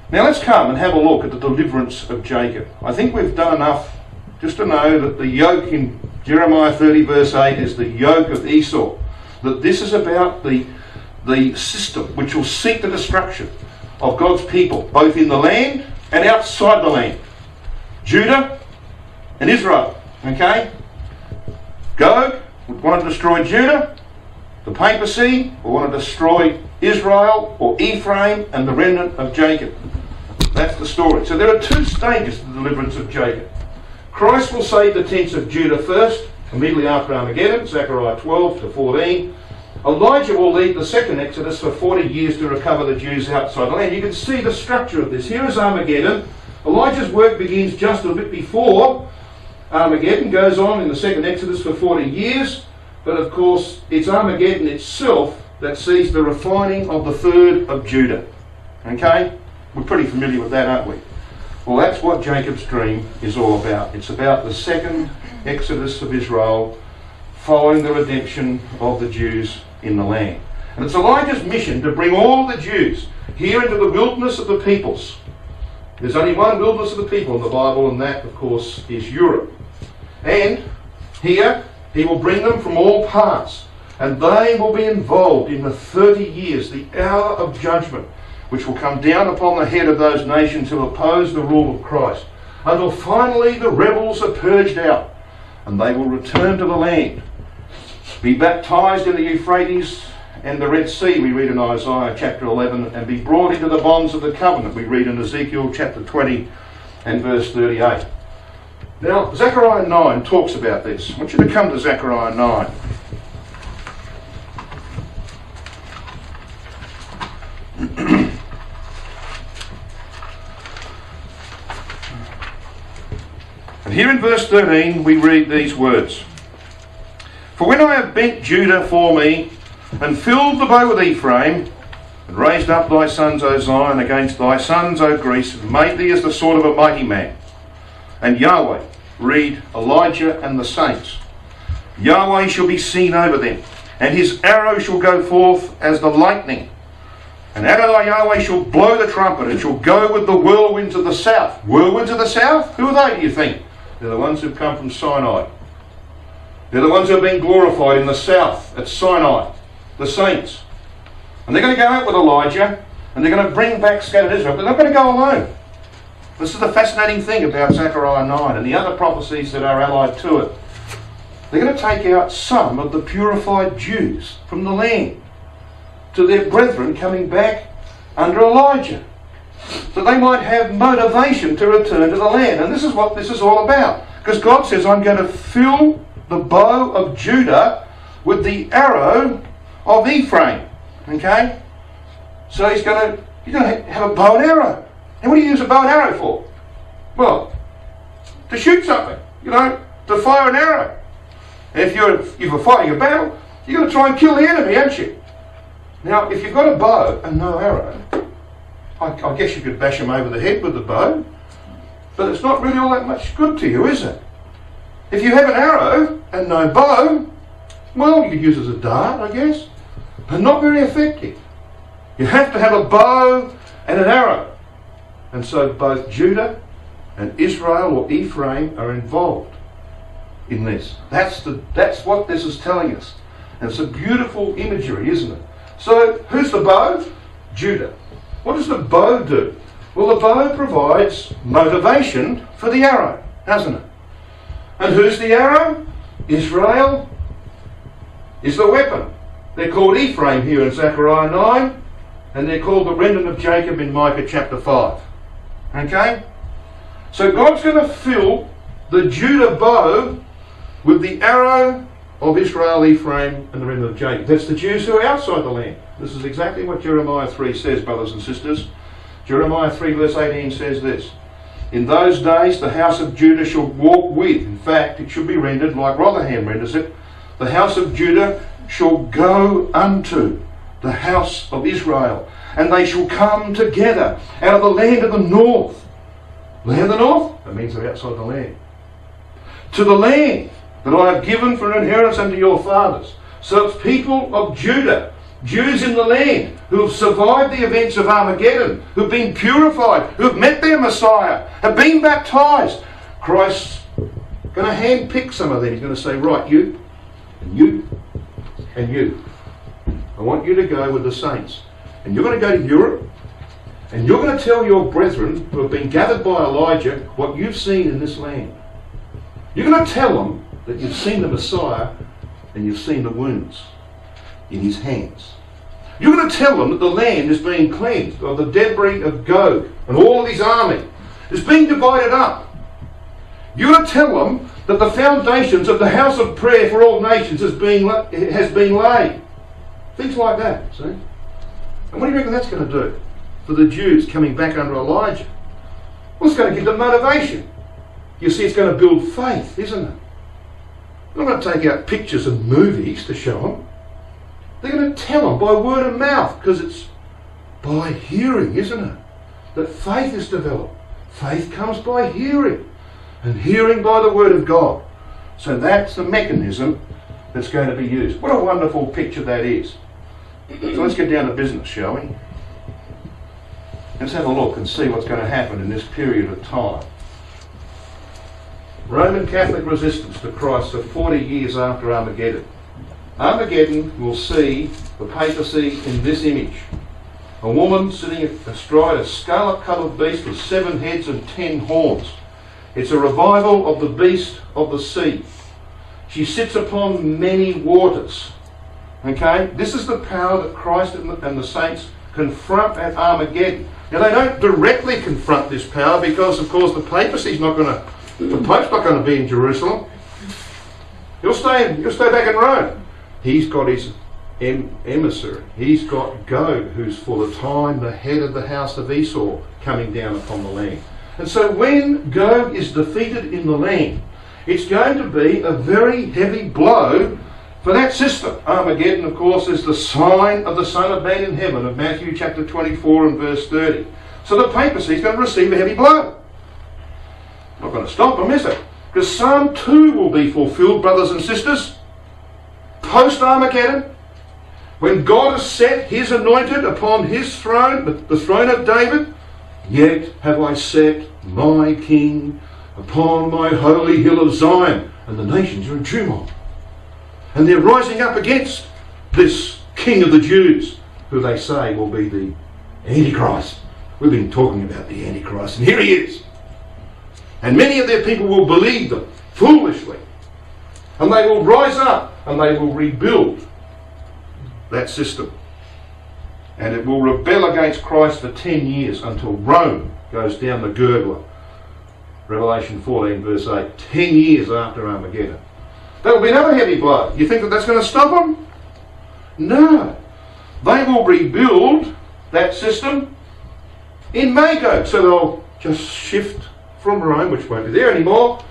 Speaker 1: Now let's come and have a look at the deliverance of Jacob. I think we've done enough just to know that the yoke in Jeremiah 30 verse 8 is the yoke of Esau. That this is about the system which will seek the destruction of God's people, both in the land and outside the land. Judah and Israel. Okay? Gog would want to destroy Judah. The papacy will want to destroy Israel or Ephraim and the remnant of Jacob. That's the story. So there are two stages to the deliverance of Jacob. Christ will save the tents of Judah first, immediately after Armageddon, Zechariah 12 to 14. Elijah will lead the second Exodus for 40 years to recover the Jews outside the land. You can see the structure of this. Here is Armageddon. Elijah's work begins just a bit before Armageddon, goes on in the second Exodus for 40 years. But of course, it's Armageddon itself that sees the refining of the third of Judah. Okay? We're pretty familiar with that, aren't we? Well, that's what Jacob's dream is all about. It's about the second Exodus of Israel following the redemption of the Jews in the land. And it's Elijah's mission to bring all the Jews here into the wilderness of the peoples. There's only one wilderness of the people in the Bible, and that, of course, is Europe. And here, he will bring them from all parts, and they will be involved in the 30 years, the hour of judgment, which will come down upon the head of those nations who oppose the rule of Christ, until finally the rebels are purged out, and they will return to the land, be baptized in the Euphrates and the Red Sea, we read in Isaiah chapter 11, and be brought into the bonds of the covenant, we read in Ezekiel chapter 20 and verse 38. Now, Zechariah 9 talks about this. I want you to come to Zechariah 9. And here in verse 13 we read these words. For when I have bent Judah for me, and filled the bow with Ephraim, and raised up thy sons, O Zion, against thy sons, O Greece, and made thee as the sword of a mighty man. And Yahweh, read Elijah and the saints, Yahweh shall be seen over them, and his arrow shall go forth as the lightning. And Adonai Yahweh shall blow the trumpet, and shall go with the whirlwinds of the south. Whirlwinds of the south? Who are they, do you think? They're the ones who've come from Sinai. They're the ones who have been glorified in the south at Sinai, the saints. And they're going to go out with Elijah, and they're going to bring back scattered Israel, but they're not going to go alone. This is the fascinating thing about Zechariah 9 and the other prophecies that are allied to it. They're going to take out some of the purified Jews from the land to their brethren coming back under Elijah, so they might have motivation to return to the land. And this is what this is all about, because God says, I'm going to fill the bow of Judah with the arrow of Ephraim. Okay? So he's going to have a bow and arrow. And what do you use a bow and arrow for? Well, to shoot something, to fire an arrow. And if you're fighting a battle, you're going to try and kill the enemy, aren't you? Now, if you've got a bow and no arrow, I guess you could bash him over the head with the bow, but it's not really all that much good to you, is it? If you have an arrow and no bow, well, you could use it as a dart, I guess, but not very effective. You have to have a bow and an arrow. And so both Judah and Israel or Ephraim are involved in this. That's what this is telling us. And it's a beautiful imagery, isn't it? So who's the bow? Judah. What does the bow do? Well, the bow provides motivation for the arrow, doesn't it? And who's the arrow? Israel is the weapon. They're called Ephraim here in Zechariah 9, and they're called the remnant of Jacob in Micah chapter 5. Okay? So God's going to fill the Judah bow with the arrow of Israel, Ephraim, and the remnant of Jacob. That's the Jews who are outside the land. This is exactly what Jeremiah 3 says, brothers and sisters. Jeremiah 3 verse 18 says this. In those days the house of Judah shall walk with, in fact it should be rendered like Rotherham renders it, the house of Judah shall go unto the house of Israel, and they shall come together out of the land of the north. Land of the north? That means they're outside the land. To the land that I have given for an inheritance unto your fathers. So it's people of Judah, Jews in the land, who have survived the events of Armageddon, who have been purified, who have met their Messiah, have been baptized. Christ's going to handpick some of them. He's going to say, right, you, and you, and you. I want you to go with the saints. And you're going to go to Europe, and you're going to tell your brethren who have been gathered by Elijah what you've seen in this land. You're going to tell them that you've seen the Messiah and you've seen the wounds in his hands. You're going to tell them that the land is being cleansed of the debris of Gog and all of his army. It's being divided up. You're going to tell them that the foundations of the house of prayer for all nations has been laid. Things like that, see? And what do you reckon that's going to do for the Jews coming back under Elijah? Well, it's going to give them motivation. You see, it's going to build faith, isn't it? They're not going to take out pictures and movies to show them. They're going to tell them by word of mouth, because it's by hearing, isn't it? That faith is developed. Faith comes by hearing, and hearing by the word of God. So that's the mechanism that's going to be used. What a wonderful picture that is. So let's get down to business, shall we? Let's have a look and see what's going to happen in this period of time. Roman Catholic resistance to Christ for 40 years after Armageddon. Armageddon will see the papacy in this image. A woman sitting astride a scarlet-coloured beast with 7 heads and 10 horns. It's a revival of the beast of the sea. She sits upon many waters. Okay? This is the power that Christ and the saints confront at Armageddon. Now, they don't directly confront this power because, of course, the papacy's not going to, the Pope's not going to be in Jerusalem. He'll stay back in Rome. He's got his emissary. He's got Gog, who's for the time the head of the house of Esau, coming down upon the land. And so when Gog is defeated in the land, it's going to be a very heavy blow for that system. Armageddon, of course, is the sign of the Son of Man in heaven of Matthew chapter 24 and verse 30. So the papacy is going to receive a heavy blow. Not going to stop them, is it? Because Psalm 2 will be fulfilled, brothers and sisters. Post-Armageddon, when God has set his anointed upon his throne, the throne of David, yet have I set my king upon my holy hill of Zion. And the nations are in tumult. And they're rising up against this king of the Jews, who they say will be the Antichrist. We've been talking about the Antichrist, and here he is. And many of their people will believe them foolishly. And they will rise up and they will rebuild that system. And it will rebel against Christ for 10 years until Rome goes down the gurgler. Revelation 14 verse 8. 10 years after Armageddon. That will be another heavy blow. You think that that's going to stop them? No. They will rebuild that system in Magog. So they'll just shift from Rome, which won't be there anymore.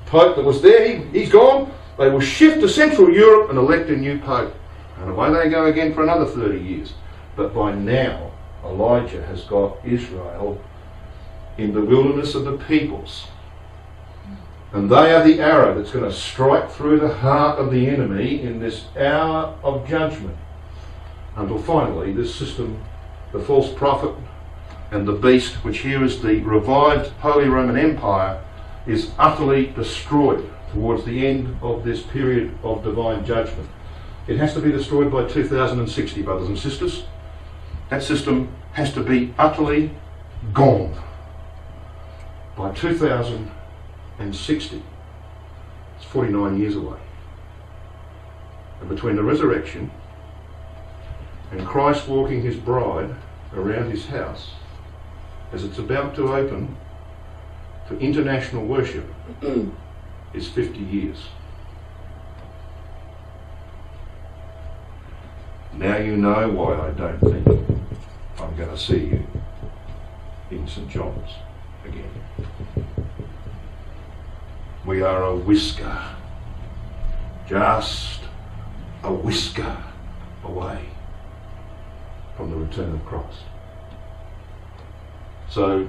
Speaker 1: Pope that was there, he's gone. They will shift to Central Europe and elect a new Pope. And away they go again for another 30 years. But by now, Elijah has got Israel in the wilderness of the peoples. And they are the arrow that's going to strike through the heart of the enemy in this hour of judgment. Until finally, this system, the false prophet and the beast, which here is the revived Holy Roman Empire, is utterly destroyed towards the end of this period of divine judgment. It has to be destroyed by 2060, brothers and sisters. That system has to be utterly gone by 2060. It's 49 years away. And between the resurrection and Christ walking his bride around his house, as it's about to open to international worship, is 50 years. Now you know why I don't think I'm going to see you in St. John's again. We are a whisker, just a whisker away from the return of Christ. So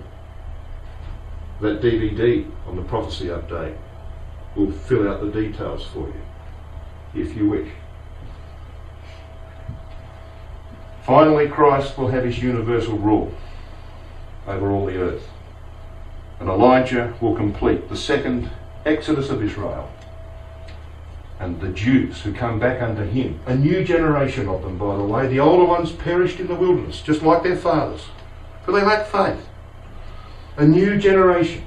Speaker 1: that DVD on the prophecy update will fill out the details for you, if you wish. Finally, Christ will have his universal rule over all the earth. And Elijah will complete the second exodus of Israel. And the Jews who come back unto him, a new generation of them, by the way, the older ones perished in the wilderness, just like their fathers, for they lacked faith. A new generation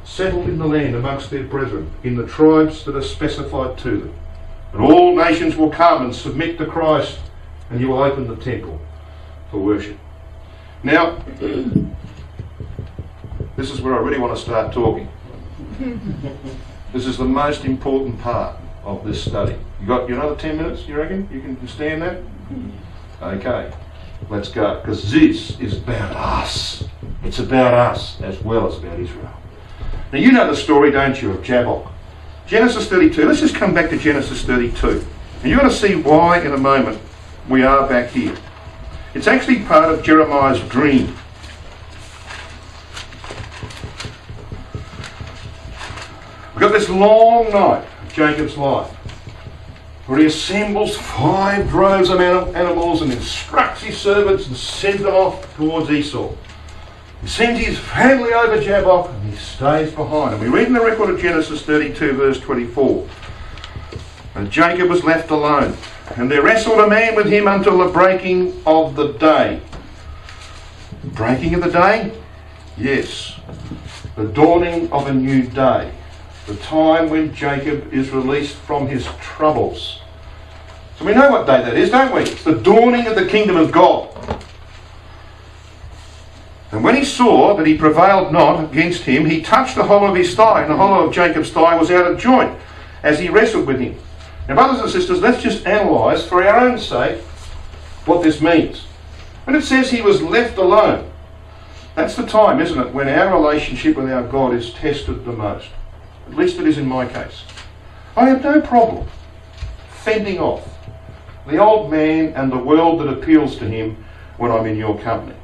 Speaker 1: settled in the land amongst their brethren, in the tribes that are specified to them. And all nations will come and submit to Christ, and you will open the temple for worship. Now, this is where I really want to start talking. This is the most important part of this study. You got another 10 minutes, you reckon? You can stand that? Okay, let's go, because this is about us. It's about us as well as about Israel. Now you know the story, don't you, of Jabbok? Genesis 32. Let's just come back to Genesis 32. And you're going to see why in a moment we are back here. It's actually part of Jeremiah's dream. We've got this long night of Jacob's life, where he assembles 5 droves of animals and instructs his servants and sends them off towards Esau. He sends his family over Jabbok and he stays behind. And we read in the record of Genesis 32 verse 24. And Jacob was left alone, and there wrestled a man with him until the breaking of the day. Breaking of the day? Yes. The dawning of a new day. The time when Jacob is released from his troubles. So we know what day that is, don't we? It's the dawning of the kingdom of God. And when he saw that he prevailed not against him, he touched the hollow of his thigh, and the hollow of Jacob's thigh was out of joint as he wrestled with him. Now, brothers and sisters, let's just analyse for our own sake what this means. When it says he was left alone, that's the time, isn't it, when our relationship with our God is tested the most. At least it is in my case. I have no problem fending off the old man and the world that appeals to him when I'm in your company,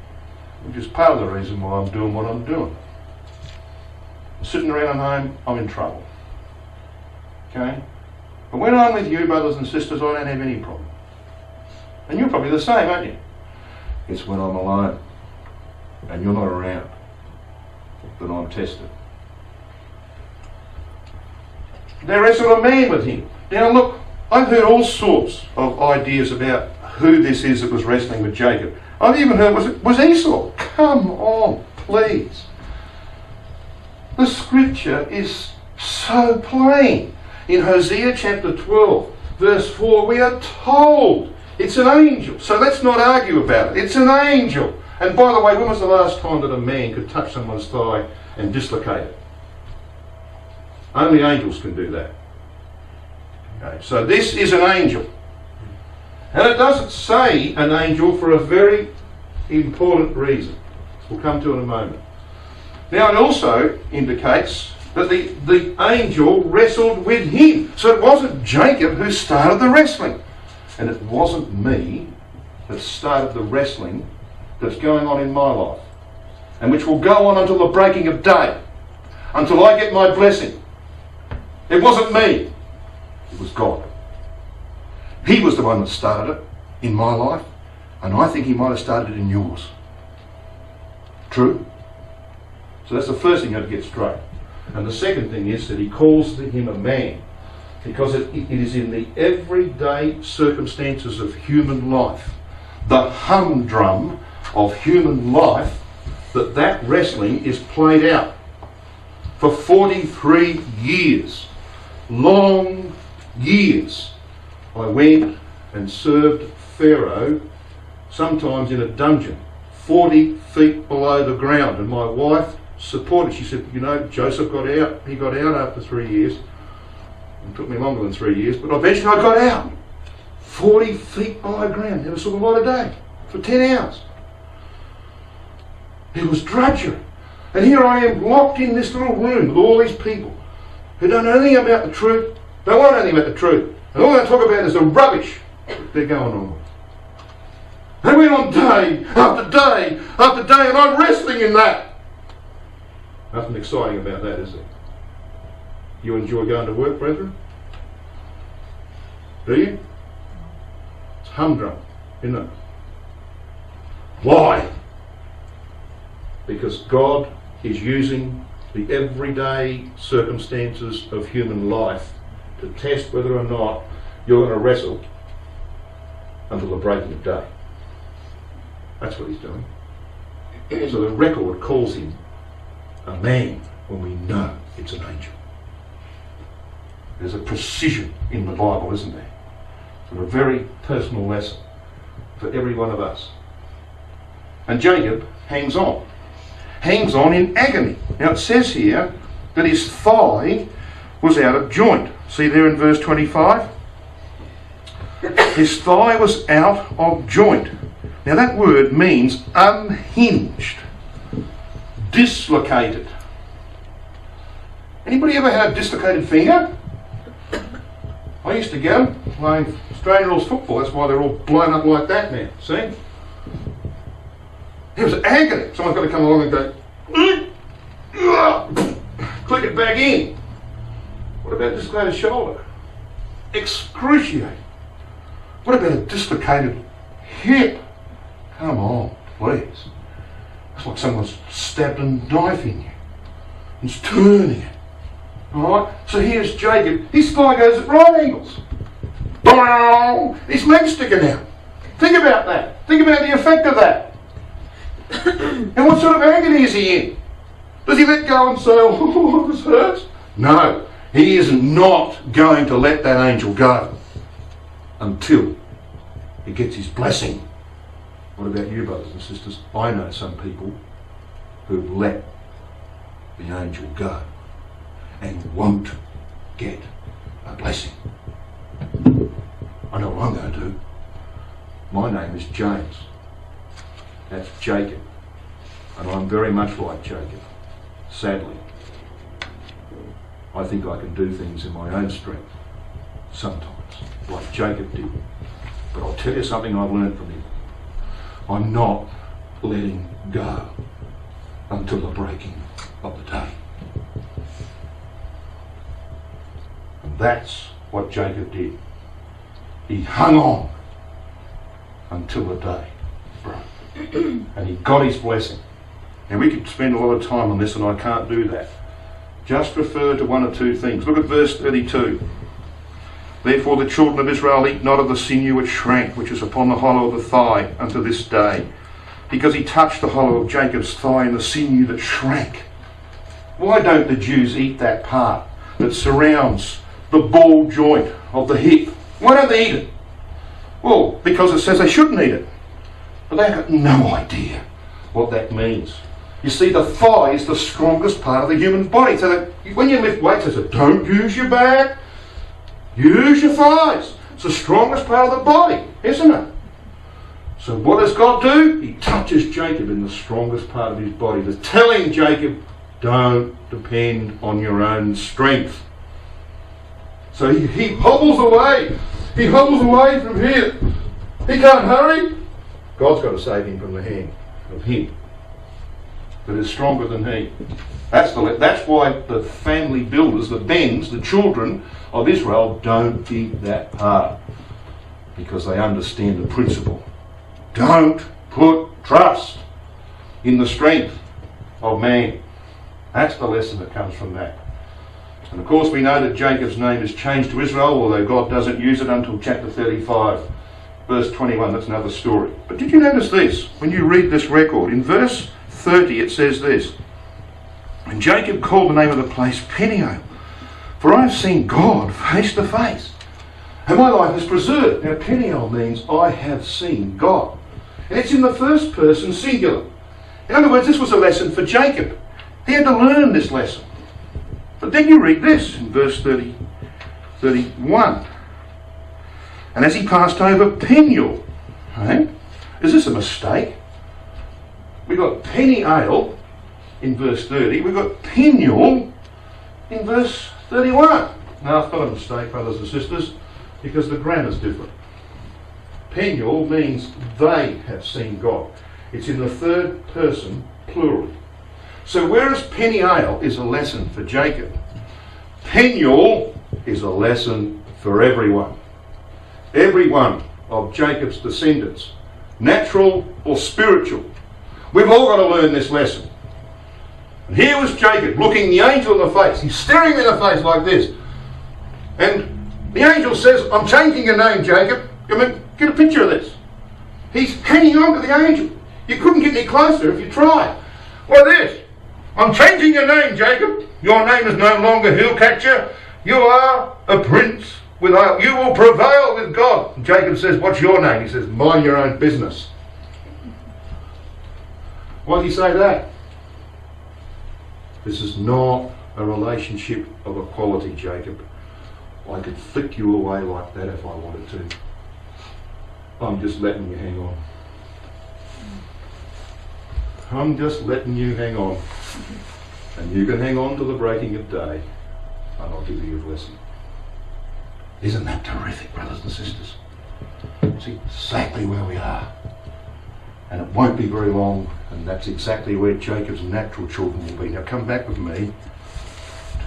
Speaker 1: which is part of the reason why I'm doing what I'm doing. Sitting around at home, I'm in trouble. Okay? But when I'm with you, brothers and sisters, I don't have any problem. And you're probably the same, aren't you? It's when I'm alone and you're not around that I'm tested. There wrestled a man with him. Now look, I've heard all sorts of ideas about who this is that was wrestling with Jacob. I've even heard was Esau. Come on, please. The scripture is so plain. In Hosea chapter 12, verse 4, we are told it's an angel. So let's not argue about it. It's an angel. And by the way, when was the last time that a man could touch someone's thigh and dislocate it? Only angels can do that. Okay, so this is an angel. And it doesn't say an angel for a very important reason. We'll come to in a moment. Now it also indicates that the angel wrestled with him. So it wasn't Jacob who started the wrestling. And it wasn't me that started the wrestling that's going on in my life. And which will go on until the breaking of day. Until I get my blessing. It wasn't me. It was God. He was the one that started it in my life. And I think he might have started it in yours. True? So that's the first thing you have to get straight. And the second thing is that he calls him a man, because it is in the everyday circumstances of human life, the humdrum of human life, that wrestling is played out. For 43 years, long years, I went and served Pharaoh, sometimes in a dungeon, 40 feet below the ground, and my wife supported. She said, you know, Joseph got out. He got out after 3 years. It took me longer than 3 years, but eventually I got out. 40 feet below ground. Never saw the light of day for 10 hours. It was drudgery. And here I am locked in this little room with all these people who don't know anything about the truth, don't want anything about the truth. And all they talk about is the rubbish that they're going on with. They went on day after day after day, and I'm wrestling in that. Nothing exciting about that, is there? You enjoy going to work, brethren? Do you? It's humdrum, isn't it? Why? Because God is using the everyday circumstances of human life to test whether or not you're going to wrestle until the breaking of day. That's what he's doing. So the record calls him a man when we know it's an angel. There's a precision in the Bible, isn't there? For a very personal lesson for every one of us. And Jacob hangs on in agony. Now it says here that his thigh was out of joint. See there in verse 25? His thigh was out of joint. Now that word means unhinged, dislocated. Anybody ever had a dislocated finger? I used to get them playing Australian rules football. That's why they're all blown up like that now. See? It was agony. Someone's got to come along and go, click it back in. What about a dislocated shoulder? Excruciating. What about a dislocated hip? Come on, please. It's like someone's stabbed a knife in you. It's turning it. Alright? So here's Jacob. His thigh goes at right angles. Boom! His leg's sticking out. Think about that. Think about the effect of that. And what sort of agony is he in? Does he let go and say, oh, this hurts? No. He is not going to let that angel go until he gets his blessing. What about you, brothers and sisters? I know some people who let the angel go and won't get a blessing. I know what I'm going to do. My name is James. That's Jacob. And I'm very much like Jacob, sadly. I think I can do things in my own strength, sometimes, like Jacob did. But I'll tell you something I've learned from him. I'm not letting go until the breaking of the day. And that's what Jacob did. He hung on until the day broke. And he got his blessing. And we could spend a lot of time on this, and I can't do that. Just refer to one or two things. Look at verse 32. Therefore the children of Israel eat not of the sinew which shrank, which is upon the hollow of the thigh unto this day, because he touched the hollow of Jacob's thigh and the sinew that shrank. Why don't the Jews eat that part that surrounds the ball joint of the hip? Why don't they eat it? Well, because it says they shouldn't eat it. But they have no idea what that means. You see, the thigh is the strongest part of the human body. So that when you lift weights, they say, don't use your back, use your thighs. It's the strongest part of the body, isn't it? So what does God do? He touches Jacob in the strongest part of his body. They're telling Jacob, don't depend on your own strength. So he hobbles away. He hobbles away from here. He can't hurry. God's got to save him from the hand of him that is stronger than he. That's why the family builders, the Bens, the children of Israel, don't eat that part, because they understand the principle. Don't put trust in the strength of man. That's the lesson that comes from that. And of course we know that Jacob's name is changed to Israel, although God doesn't use it until chapter 35, verse 21. That's another story. But did you notice this? When you read this record, in verse 30 it says this, and Jacob called the name of the place Peniel, for I have seen God face to face, and my life is preserved. Now Peniel means I have seen God. And it's in the first person singular. In other words, this was a lesson for Jacob. He had to learn this lesson. But then you read this in verse 31. And as he passed over Peniel, is this a mistake? We got Peniel in verse 30. We've got Peniel in verse 31. Now, it's not a mistake, brothers and sisters, because the grammar's different. Peniel means they have seen God. It's in the third person plural. So whereas Peniel is a lesson for Jacob, Peniel is a lesson for everyone. Every one of Jacob's descendants, natural or spiritual. We've all got to learn this lesson. And here was Jacob looking the angel in the face. He's staring him in the face like this. And the angel says, I'm changing your name, Jacob. I mean, get a picture of this. He's hanging on to the angel. You couldn't get any closer if you tried. Like this. I'm changing your name, Jacob. Your name is no longer Hill Catcher. You are a prince. You will prevail with God. And Jacob says, what's your name? He says, mind your own business. Why did he say that? This is not a relationship of equality, Jacob. I could flick you away like that if I wanted to. I'm just letting you hang on. I'm just letting you hang on. And you can hang on to the breaking of day, and I'll give you a blessing. Isn't that terrific, brothers and sisters? It's exactly where we are. And it won't be very long, and that's exactly where Jacob's natural children will be. Now come back with me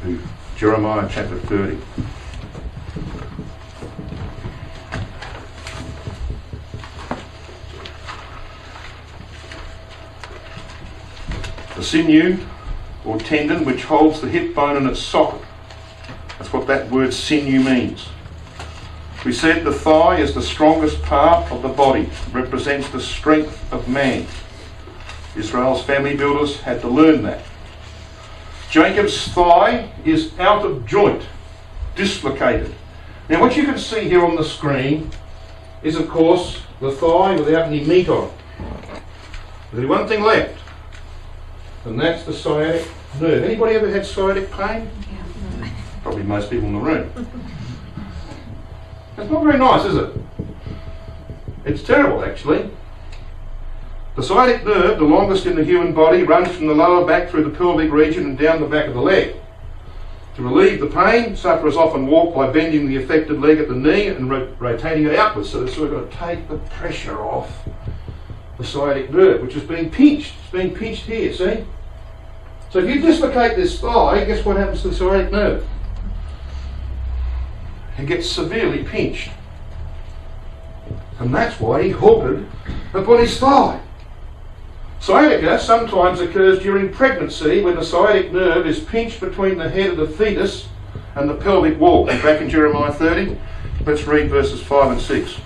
Speaker 1: to Jeremiah chapter 30. The sinew or tendon which holds the hip bone in its socket. That's what that word sinew means. We said the thigh is the strongest part of the body, represents the strength of man. Israel's family builders had to learn that. Jacob's thigh is out of joint, dislocated. Now what you can see here on the screen is of course the thigh without any meat on it. There's only one thing left, and that's the sciatic nerve. Anybody ever had sciatic pain? Yeah. Probably most people in the room. It's not very nice, is it? It's terrible, actually. The sciatic nerve, the longest in the human body, runs from the lower back through the pelvic region and down the back of the leg. To relieve the pain, sufferers often walk by bending the affected leg at the knee and rotating it outwards. So we've got to take the pressure off the sciatic nerve, which is being pinched. It's being pinched here, see? So if you dislocate this thigh, guess what happens to the sciatic nerve? It gets severely pinched. And that's why he halted upon his thigh. Sciatica sometimes occurs during pregnancy when the sciatic nerve is pinched between the head of the fetus and the pelvic wall. Back in Jeremiah 30, let's read verses 5 and 6.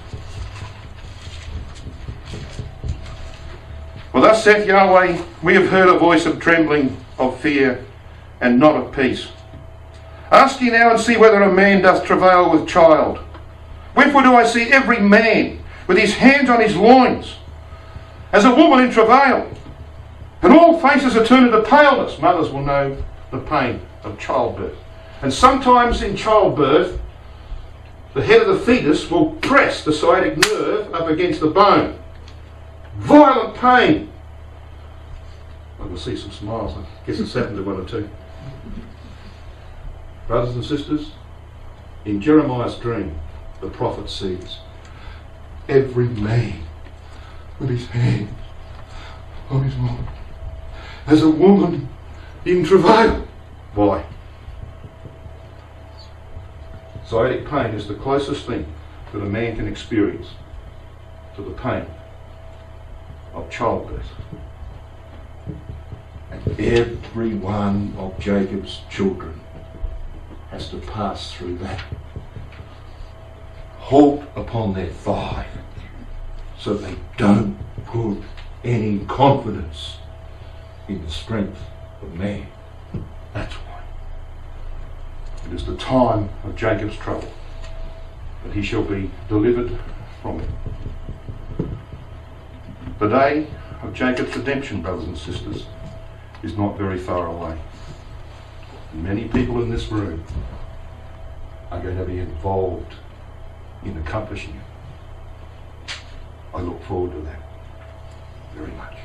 Speaker 1: Well, thus saith Yahweh, we have heard a voice of trembling, of fear, and not of peace. Ask ye now and see whether a man doth travail with child. Wherefore do I see every man with his hands on his loins, as a woman in travail? And all faces are turned into paleness. Mothers will know the pain of childbirth. And sometimes in childbirth, the head of the fetus will press the sciatic nerve up against the bone. Violent pain. I can see some smiles. I guess it's happened to one or two. Brothers and sisters, in Jeremiah's dream, the prophet sees every man with his hand on his loin, as a woman in travail. Why? Sciatic pain is the closest thing that a man can experience to the pain of childbirth. And every one of Jacob's children has to pass through that. Halt upon their thigh so they don't put any confidence in the strength of man. That's why. It is the time of Jacob's trouble, but he shall be delivered from it. The day of Jacob's redemption, brothers and sisters, is not very far away. Many people in this room are going to be involved in accomplishing it. I look forward to that very much.